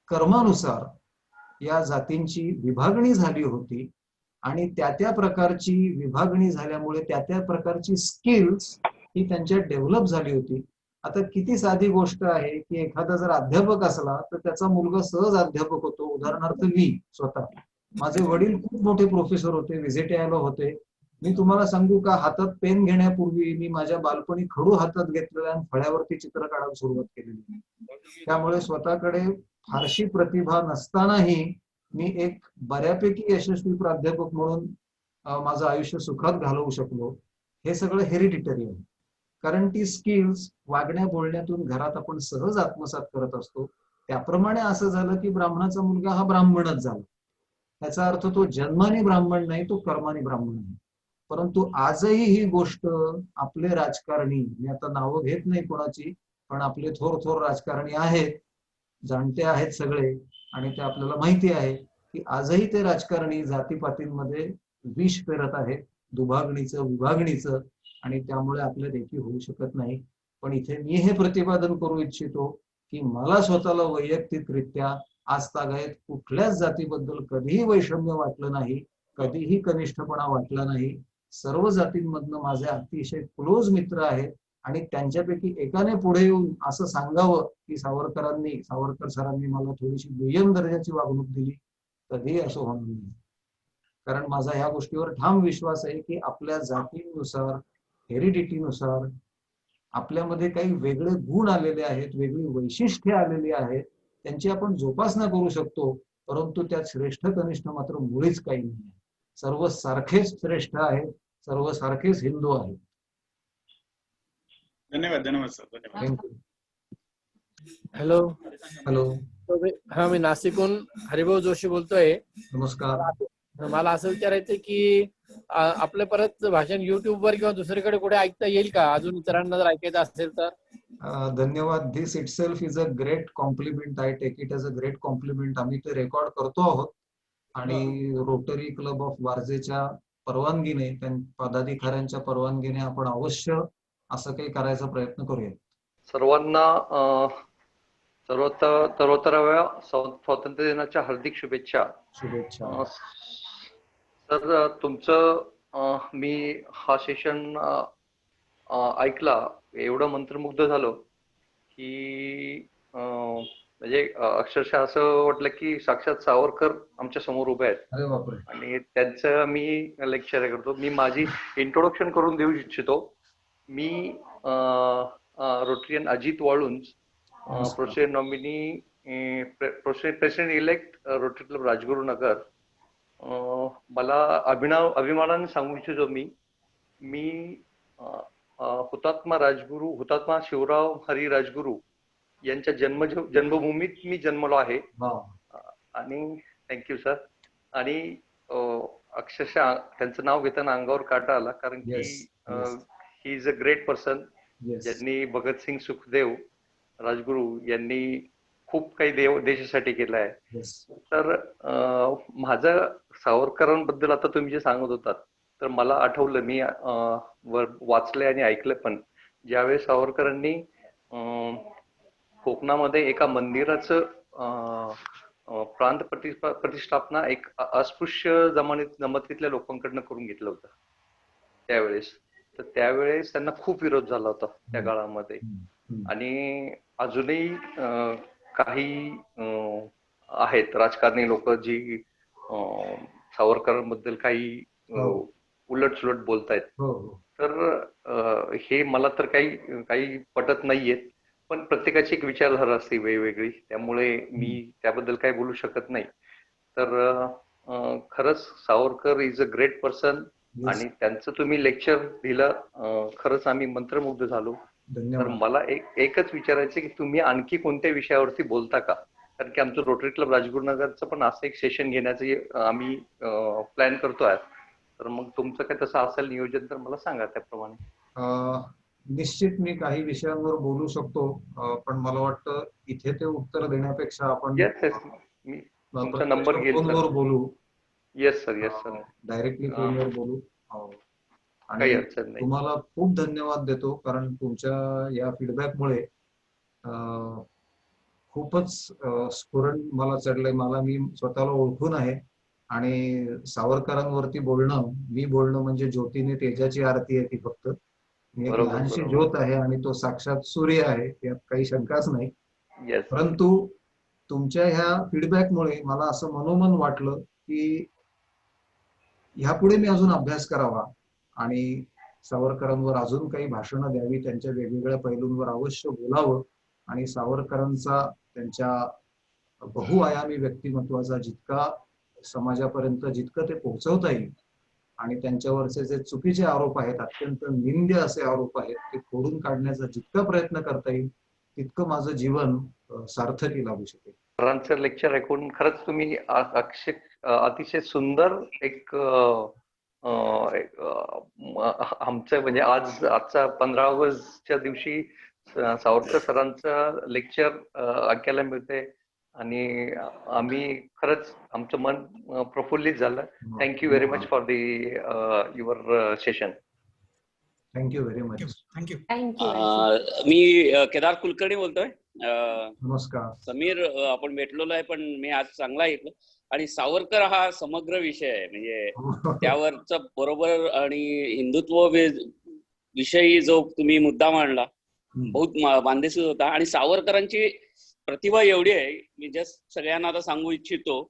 Speaker 3: कर्मानुसार या जातींची विभागणी झाली होती आणि त्या प्रकारची विभागणी झाल्यामुळे त्या प्रकारची स्किल्स ही त्यांच्यात डेव्हलप झाली होती. आता किती साधी गोष्ट आहे की एखादा जर अध्यापक असला तर त्याचा मुलगा सहज अध्यापक होतो. उदाहरणार्थ मी स्वतः, माझे वडील खूप मोठे प्रोफेसर होते, व्हिजिट होते. मी तुम्हाला सांगू का, हातात पेन घेण्यापूर्वी मी माझ्या बालपणी खडू हातात घेतलेला आणि फळ्यावरती चित्र काढायला सुरुवात केलेली. त्यामुळे स्वतःकडे फारशी प्रतिभा नसतानाही मी एक बऱ्यापैकी यशस्वी प्राध्यापक म्हणून माझं आयुष्य सुखात घालवू शकलो. हे सगळं हेरिडिटरी आहे, कारण ती स्किल्स वागण्या बोलण्यातून घरात आपण सहज आत्मसात करत असतो. त्याप्रमाणे असं झालं की ब्राह्मणाचा मुलगा हा ब्राह्मणच झाला. त्याचा अर्थ तो जन्माने ब्राह्मण नाही, तो कर्माने ब्राह्मण आहे. परंतु आजही ही गोष्ट आपले राजकारणी, मी आता नावं घेत नाही कोणाची, पण आपले थोर थोर राजकारणी आहेत, जाणते आहेत सगळे, आणि ते आपल्याला माहिती आहे की आजही ते राजकारणी जातीपातींमध्ये विष पेरत आहेत, दुभागणीचं विभागणीचं, आणि त्यामुळे आपल्या देखी होऊ शकत नाही. पण इथे मी हे प्रतिपादन करू इच्छितो की मला स्वतःला वैयक्तिकरित्या आजतागायत कुठल्याच जातीबद्दल कधीही वैषम्य वाटलं नाही, कधीही कनिष्ठपणा वाटला नाही. सर्व जातींमधनं माझे अतिशय क्लोज मित्र आहेत आणि त्यांच्यापैकी एकाने पुढे येऊन असं सांगावं की सावरकर सरांनी मला थोडीशी दुय्यम दर्जाची वागणूक दिली, कधीही असं होणार नाही. कारण माझा ह्या गोष्टीवर ठाम विश्वास आहे की आपल्या जातीनुसार, हेरिडिटीनुसार आपल्यामध्ये काही वेगळे गुण आलेले आहेत, वेगळी वैशिष्ट्ये आलेली आहेत, त्यांची आपण जोपासना करू शकतो. परंतु त्यात श्रेष्ठ कनिष्ठ मात्र मुळीच काही नाही. सर्व सारखेच श्रेष्ठ आहेत, सर्व सारखेच हिंदू आहेत.
Speaker 5: धन्यवाद. धन्यवाद सर. धन्यवाद.
Speaker 3: थँक्यू.
Speaker 6: हॅलो.
Speaker 3: हॅलो.
Speaker 6: हा, मी नाशिकहून हरिभाऊ जोशी बोलतोय.
Speaker 3: नमस्कार.
Speaker 6: मला असं विचारायचं की आपलं परत भाषण YouTube वर किंवा दुसरीकडे कुठे ऐकता येईल का, अजून इतरांना जर ऐकायचं असेल तर?
Speaker 3: धन्यवाद. This itself is a great compliment. I take it as a great compliment. आम्ही ते रेकॉर्ड करतो आहोत आणि रोटरी क्लब ऑफ वारजेच्या परवानगीने, पदाधिकाऱ्यांच्या परवानगीने आपण अवश्य असं काही करायचा प्रयत्न करूया.
Speaker 7: सर्वांना सर्वोत्तराव्या स्वातंत्र्य दिनाच्या हार्दिक शुभेच्छा.
Speaker 3: शुभेच्छा.
Speaker 7: सर, तुमचं मी हा सेशन ऐकला, एवढं मंत्रमुग्ध झालो की म्हणजे अक्षरशः असं वाटलं की साक्षात सावरकर आमच्या समोर उभे आहेत.
Speaker 3: अरे बापरे.
Speaker 7: आणि त्यांचं मी लेक्चर करतो. मी माझी इंट्रोडक्शन करून देऊ इच्छितो. मी Rotarian Ajit Walunj, president nominee, president elect Rotary Club Rajgurunagar. मला अभिमानाने सांगू इच्छितो मी हुतात्मा शिवराव हरी राजगुरू यांच्या जन्मभूमीत मी जन्मलो आहे. आणि थँक्यू सर. आणि अक्षरशः त्यांचं नाव घेताना अंगावर काटा आला, कारण की he is a great person, ज्यांनी भगतसिंग, सुखदेव, राजगुरू यांनी खूप काही देशासाठी केलं आहे. तर माझं सावरकरांबद्दल आता तुम्ही जे सांगत होतात, तर मला आठवलं, मी वाचलंय आणि ऐकलं पण, ज्यावेळेस सावरकरांनी कोकणामध्ये एका मंदिराचं प्रांत प्रतिष्ठापना एक अस्पृश्य जमातीतल्या लोकांकडनं करून घेतलं होतं त्यावेळेस. तर त्यावेळेस त्यांना खूप विरोध झाला होता त्या काळामध्ये. आणि अजूनही काही आहेत राजकारणी लोक जी सावरकरांबद्दल काही उलट बोलतायत. तर हे मला तर काही पटत नाहीयेत. पण प्रत्येकाची एक विचारधारा असते वेगवेगळी, त्यामुळे मी त्याबद्दल काही बोलू शकत नाही. तर खरंच Savarkar is a great person, आणि त्यांचं तुम्ही लेक्चर दिलं, खरंच आम्ही मंत्रमुग्ध झालो. तर मला एकच विचारायचं की तुम्ही आणखी कोणत्या विषयावरती बोलता का? कारण की आमचं रोटरी क्लब राजगुरुनगरचं पण असं एक सेशन घेण्याचं आम्ही प्लॅन करतोय. तर मग तुमचं काय तसं असेल नियोजन तर मला सांगा त्याप्रमाणे.
Speaker 3: निश्चित मी काही विषयांवर बोलू शकतो, पण मला वाटतं इथे ते उत्तर देण्यापेक्षा आपण
Speaker 7: येस येस, मी तुमचा नंबर घेईल
Speaker 3: फोनवर बोलू.
Speaker 7: Yes sir, yes sir,
Speaker 3: directly फोनवर बोलू.
Speaker 7: काही
Speaker 3: आणि
Speaker 7: अडचण नाही.
Speaker 3: तुम्हाला खूप धन्यवाद देतो, कारण तुमच्या या फीडबॅकमुळे खूपच स्फुरण मला चढलंय. मी स्वतःला ओळखून आहे आणि सावरकरांवरती मी बोलणं म्हणजे ज्योतीने तेजाची आरती आहे ती फक्त. मी एक
Speaker 7: बरोबर,
Speaker 3: लहानशी
Speaker 7: बरोबर.
Speaker 3: ज्योत आहे आणि तो साक्षात सूर्य आहे, यात काही शंकाच नाही.
Speaker 7: येस,
Speaker 3: परंतु तुमच्या ह्या फीडबॅकमुळे मला असं मनोमन वाटलं की ह्यापुढे मी अजून अभ्यास करावा आणि सावरकरांवर अजून काही भाषणं द्यावी, त्यांच्या वेगवेगळ्या पैलूंवर अवश्य बोलावं आणि सावरकरांचा त्यांच्या बहुआयामी व्यक्तिमत्वाचा जितका समाजापर्यंत जितकं ते पोहोचवता येईल आणि त्यांच्यावरचे जे चुकीचे आरोप आहेत, अत्यंत निंद्य असे आरोप आहेत, ते खोडून काढण्याचा जितका प्रयत्न करता येईल तितकं माझं जीवन सार्थकी लाभू शकेल.
Speaker 7: सरांचं लेक्चर ऐकून खरंच तुम्ही अतिशय सुंदर एक आमचं म्हणजे आजचा 15 ऑगस्टच्या दिवशी सावरकर सरांचं लेक्चर ऐकायला मिळते आणि आम्ही खरंच आमचं मन प्रफुल्लित झालं. Thank you very much for your session.
Speaker 3: Thank you very much.
Speaker 2: Thank you.
Speaker 1: Thank you.
Speaker 8: मी केदार कुलकर्णी बोलतोय.
Speaker 3: नमस्कार
Speaker 8: समीर, आपण भेटलेलो आहे, पण मी आज चांगला ऐकलं. आणि सावरकर हा समग्र विषय आहे, म्हणजे त्यावरच बरोबर. आणि हिंदुत्व विषयी जो तुम्ही मुद्दा मांडला बहुत बांधेसूद होता. आणि सावरकरांची प्रतिभा एवढी आहे, मी जस्ट सगळ्यांना आता सांगू इच्छितो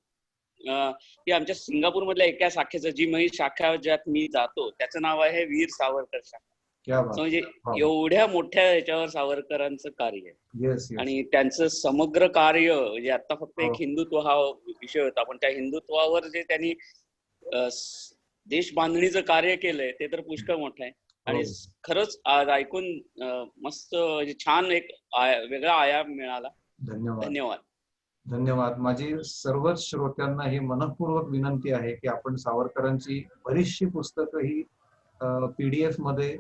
Speaker 8: की आमच्या सिंगापूर मधल्या एका शाखेचं, जी शाखा ज्यात मी जातो त्याचं नाव आहे वीर सावरकर शाखा. म्हणजे एवढ्या मोठ्या ह्याच्यावर सावरकरांचं कार्य आहे. आणि त्यांचं समग्र कार्य म्हणजे आता फक्त एक हिंदुत्व हा विषय होता, पण त्या हिंदुत्वावर जे त्यांनी देश बांधणीचं कार्य केलंय ते तर पुष्कळ मोठं आहे. आणि खरंच आज ऐकून मस्त म्हणजे छान एक वेगळा आयाम मिळाला. धन्यवाद.
Speaker 3: धन्यवाद. माझी सर्वच श्रोत्यांना ही मनपूर्वक विनंती आहे की आपण सावरकरांची बरीचशी पुस्तकं ही PDF मध्ये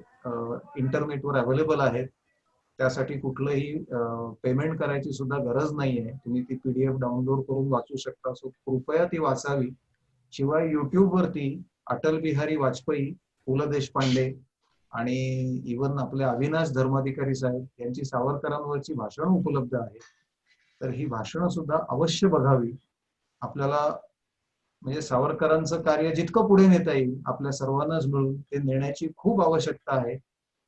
Speaker 3: इंटरनेटवर अवेलेबल आहेत. त्यासाठी कुठलंही पेमेंट करायची सुद्धा गरज नाहीये. तुम्ही ती PDF डाउनलोड करून वाचू शकता. सो कृपया ती वाचावी. शिवाय YouTube वरती अटल बिहारी वाजपेयी, पु ल देशपांडे आणि इव्हन आपले अविनाश धर्माधिकारी साहेब यांची सावरकरांवरची भाषणं उपलब्ध आहेत. तर ही भाषणं सुद्धा अवश्य बघावी. आपल्याला म्हणजे सावरकरांचं कार्य जितकं पुढे नेता येईल आपल्या सर्वांनाच मिळून ते नेण्याची खूप आवश्यकता आहे.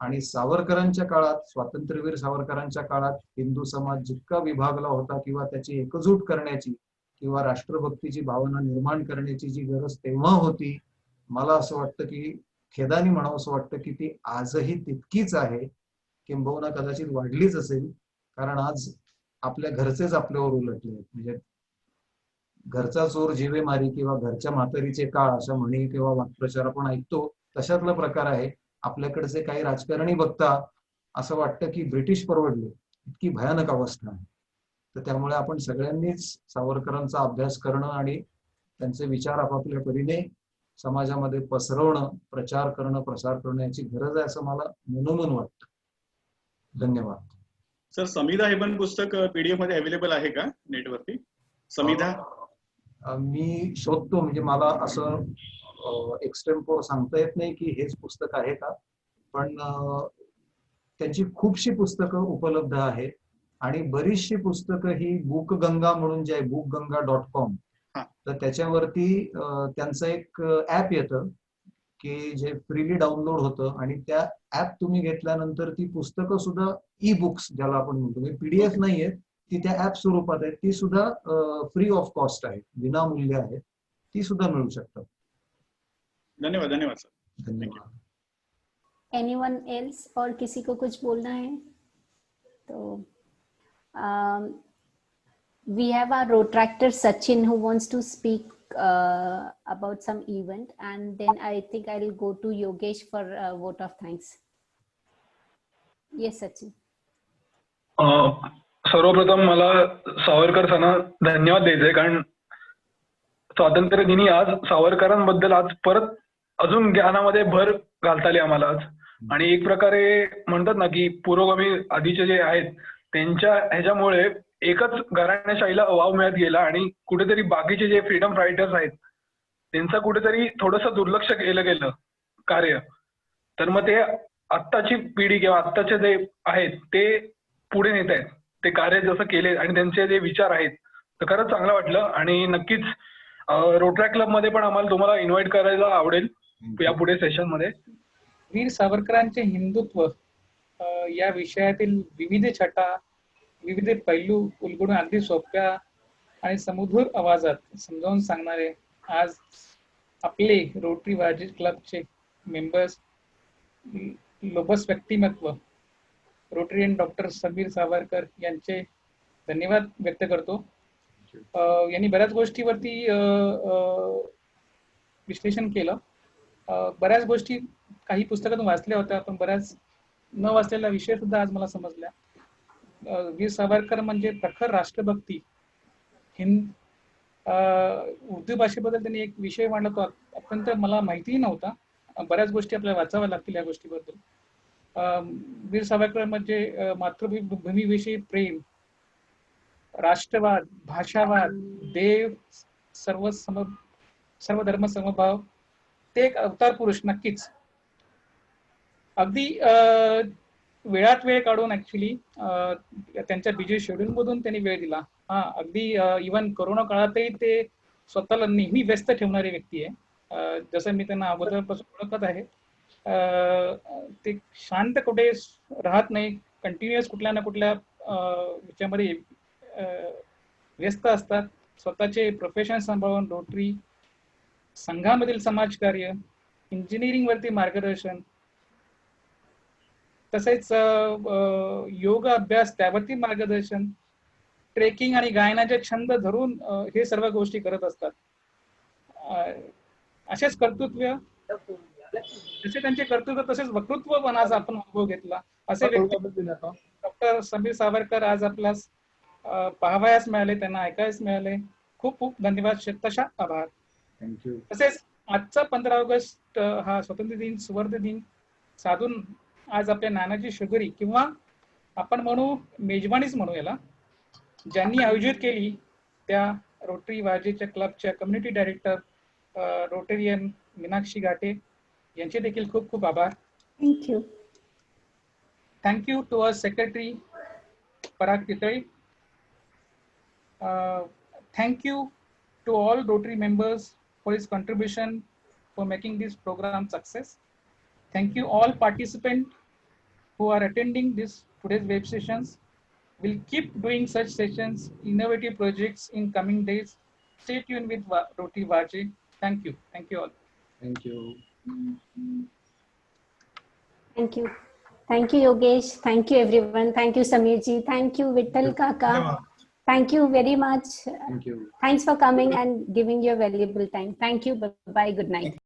Speaker 3: आणि सावरकरांच्या काळात, स्वातंत्र्यवीर सावरकरांच्या काळात हिंदू समाज जितका विभागला होता किंवा त्याची एकजूट करण्याची किंवा राष्ट्रभक्तीची भावना निर्माण करण्याची जी गरज तेव्हा होती, मला असं वाटतं की खेदानी म्हणावं असं वाटतं की ती आजही तितकीच आहे, किंबहुना कदाचित वाढलीच असेल. कारण आज आपल्या घरचेच आपल्यावर उलटले. म्हणजे घरचा चोर जीवे मारी किंवा घरच्या म्हातारीचे काळ अशा म्हणी किंवा वाक्प्रचार आपण ऐकतो, तशातला प्रकार आहे. आपल्याकडचे काही राजकारणी बघता असं वाटतं की ब्रिटिश परवडले, इतकी भयानक अवस्था आहे. तर त्यामुळे आपण सगळ्यांनीच सावरकरांचा अभ्यास करणं आणि त्यांचे विचार आपापल्या परीने समाजामध्ये पसरवणं, प्रचार करणं, प्रसार करणं याची गरज आहे असं मला मनोमन वाटतं. धन्यवाद.
Speaker 5: सर, समिधा हे पण पुस्तक PDF मध्ये अवेलेबल आहे का नेटवरती? समिधा
Speaker 3: मी शोधतो. म्हणजे मला असं एक्सटेम्पोर सांगता येत नाही की हेच पुस्तक आहे का, पण त्यांची खूपशी पुस्तकं उपलब्ध आहेत. आणि बरीचशी पुस्तकं ही बुकगंगा म्हणून जे आहे, bookganga.com, तर त्याच्यावरती त्यांचं एक ऍप येतं की जे फ्रीली डाउनलोड होतं. आणि त्या ऍप तुम्ही घेतल्यानंतर ती पुस्तकं सुद्धा ई-बुक्स ज्याला आपण म्हणतो, PDF नाहीये, ती त्या ऍप स्वरूपात आहे. ती सुद्धा फ्री ऑफ कॉस्ट आहे, विनामूल्य आहे. ती सुद्धा मिळू शकतात.
Speaker 5: धन्यवाद. धन्यवाद सर.
Speaker 3: धन्यवाद.
Speaker 1: Anyone else और किसी को कुछ बोलना है तो we have our protractor Sachin who wants to speak about some event, and then I think I will go to Yogesh for a vote of thanks. Yes, Sachin.
Speaker 9: सर्वप्रथम मला सावरकर सरांना धन्यवाद द्यायचे, कारण स्वातंत्र्य दिनी आज सावरकरांबद्दल आज परत अजून ज्ञानामध्ये भर घालता आली आम्हाला आज. आणि एक प्रकारे म्हणतात ना की पुरोगामी आधीचे जे आहेत त्यांच्या ह्याच्यामुळे एकच घराण्याशाहीला वाव मिळत गेला आणि कुठेतरी बाकीचे जे फ्रीडम फायटर्स आहेत त्यांचं कुठेतरी थोडंसं दुर्लक्ष केलं गेलं कार्य. तर मग ते आत्ताची पिढी किंवा आत्ताचे जे आहेत ते पुढे नेत आहेत ते कार्य जसं केले आणि त्यांचे जे विचार आहेत तर खरंच चांगलं वाटलं. आणि नक्कीच रोटरी क्लब मध्ये पण आम्हाला तुम्हाला इन्व्हाइट करायला आवडेल यापुढे सेशन मध्ये.
Speaker 10: वीर सावरकरांचे हिंदुत्व या विषयातील विविध छटा विविध पैलू उलगडून अगदी सोप्या आणि सुमधुर आवाजात समजावून सांगणारे आज आपले रोटरी वार्जे क्लबचे मेंबर्स लोबस व्यक्तिमत्व रोटरीयन डॉक्टर समीर सावरकर यांचे धन्यवाद व्यक्त करतो. यांनी बऱ्याच गोष्टीवरती विश्लेषण केलं. बऱ्याच गोष्टी काही पुस्तकातून वाचल्या होत्या पण बऱ्याच न वाचलेला विषय सुद्धा आज मला समजल्या. वीर सावरकर म्हणजे प्रखर राष्ट्रभक्ती. उर्दू भाषेबद्दल त्यांनी एक विषय मांडला तो अत्यंत मला माहितीही नव्हता. बऱ्याच गोष्टी आपल्याला वाचाव्या लागतील या गोष्टीबद्दल. वीर सावरकर म्हणजे मातृभूमीविषयी प्रेम, राष्ट्रवाद, भाषावाद, देव, सर्व धर्म समभाव. ते एक अवतार पुरुष नक्कीच. अगदी वेळात वेळ काढून ऍक्च्युली त्यांच्या बिझी शेड्यूल मधून त्यांनी वेळ दिला. अगदी इव्हन कोरोना काळातही ते स्वतःला नेहमी व्यस्त ठेवणारी व्यक्ती आहे. जसं मी त्यांना अगोदरपासून ओळखत आहे. ते शांत कुठे राहत नाही, कंटिन्युअस कुठल्या ना कुठल्या याच्यामध्ये व्यस्त असतात. स्वतःचे प्रोफेशन सांभाळून रोटरी संघामधील समाजकार्य, इंजिनिअरिंग वरती मार्गदर्शन, तसेच योग अभ्यास त्यावरती मार्गदर्शन, ट्रेकिंग आणि गायनाचे छंद धरून हे सर्व गोष्टी करत असतात. असेच कर्तृत्व, जसे त्यांचे कर्तृत्व तसेच वक्तृत्वपणाचा आपण अनुभव घेतला. असे व्यक्ती डॉक्टर समीर सावरकर आज आपल्यास पाहावयास मिळाले, त्यांना ऐकायला मिळाले. खूप खूप धन्यवाद, शतशः आभार. तसेच आजचा 15 ऑगस्ट हा स्वातंत्र्य दिन, सुवर्ण दिन साधून आज आपल्या नानाजी शुगरी किंवा आपण म्हणू मेजवानीच म्हणू याला, ज्यांनी आयोजित केली त्या रोटरी वार्जेच्या क्लबच्या community director Rotarian Meenakshi Ghate यांचे देखील खूप खूप आभार.
Speaker 1: Thank you.
Speaker 10: Thank you to our secretary Parag Pitale. Thank you to all Rotary members for his contribution for making this program success. Thank you all participants who are attending today's web sessions. We'll keep doing such sessions, innovative projects in coming days. Stay tuned with Rotary Varje. Thank you. Thank you all.
Speaker 6: Thank you.
Speaker 1: Thank you. Thank you, Yogesh. Thank you, everyone. Thank you, Samirji. Thank you, Vittal Kaka. Thank you very much.
Speaker 6: Thank you.
Speaker 1: Thanks for coming and giving your valuable time. Thank you. Bye. Good night.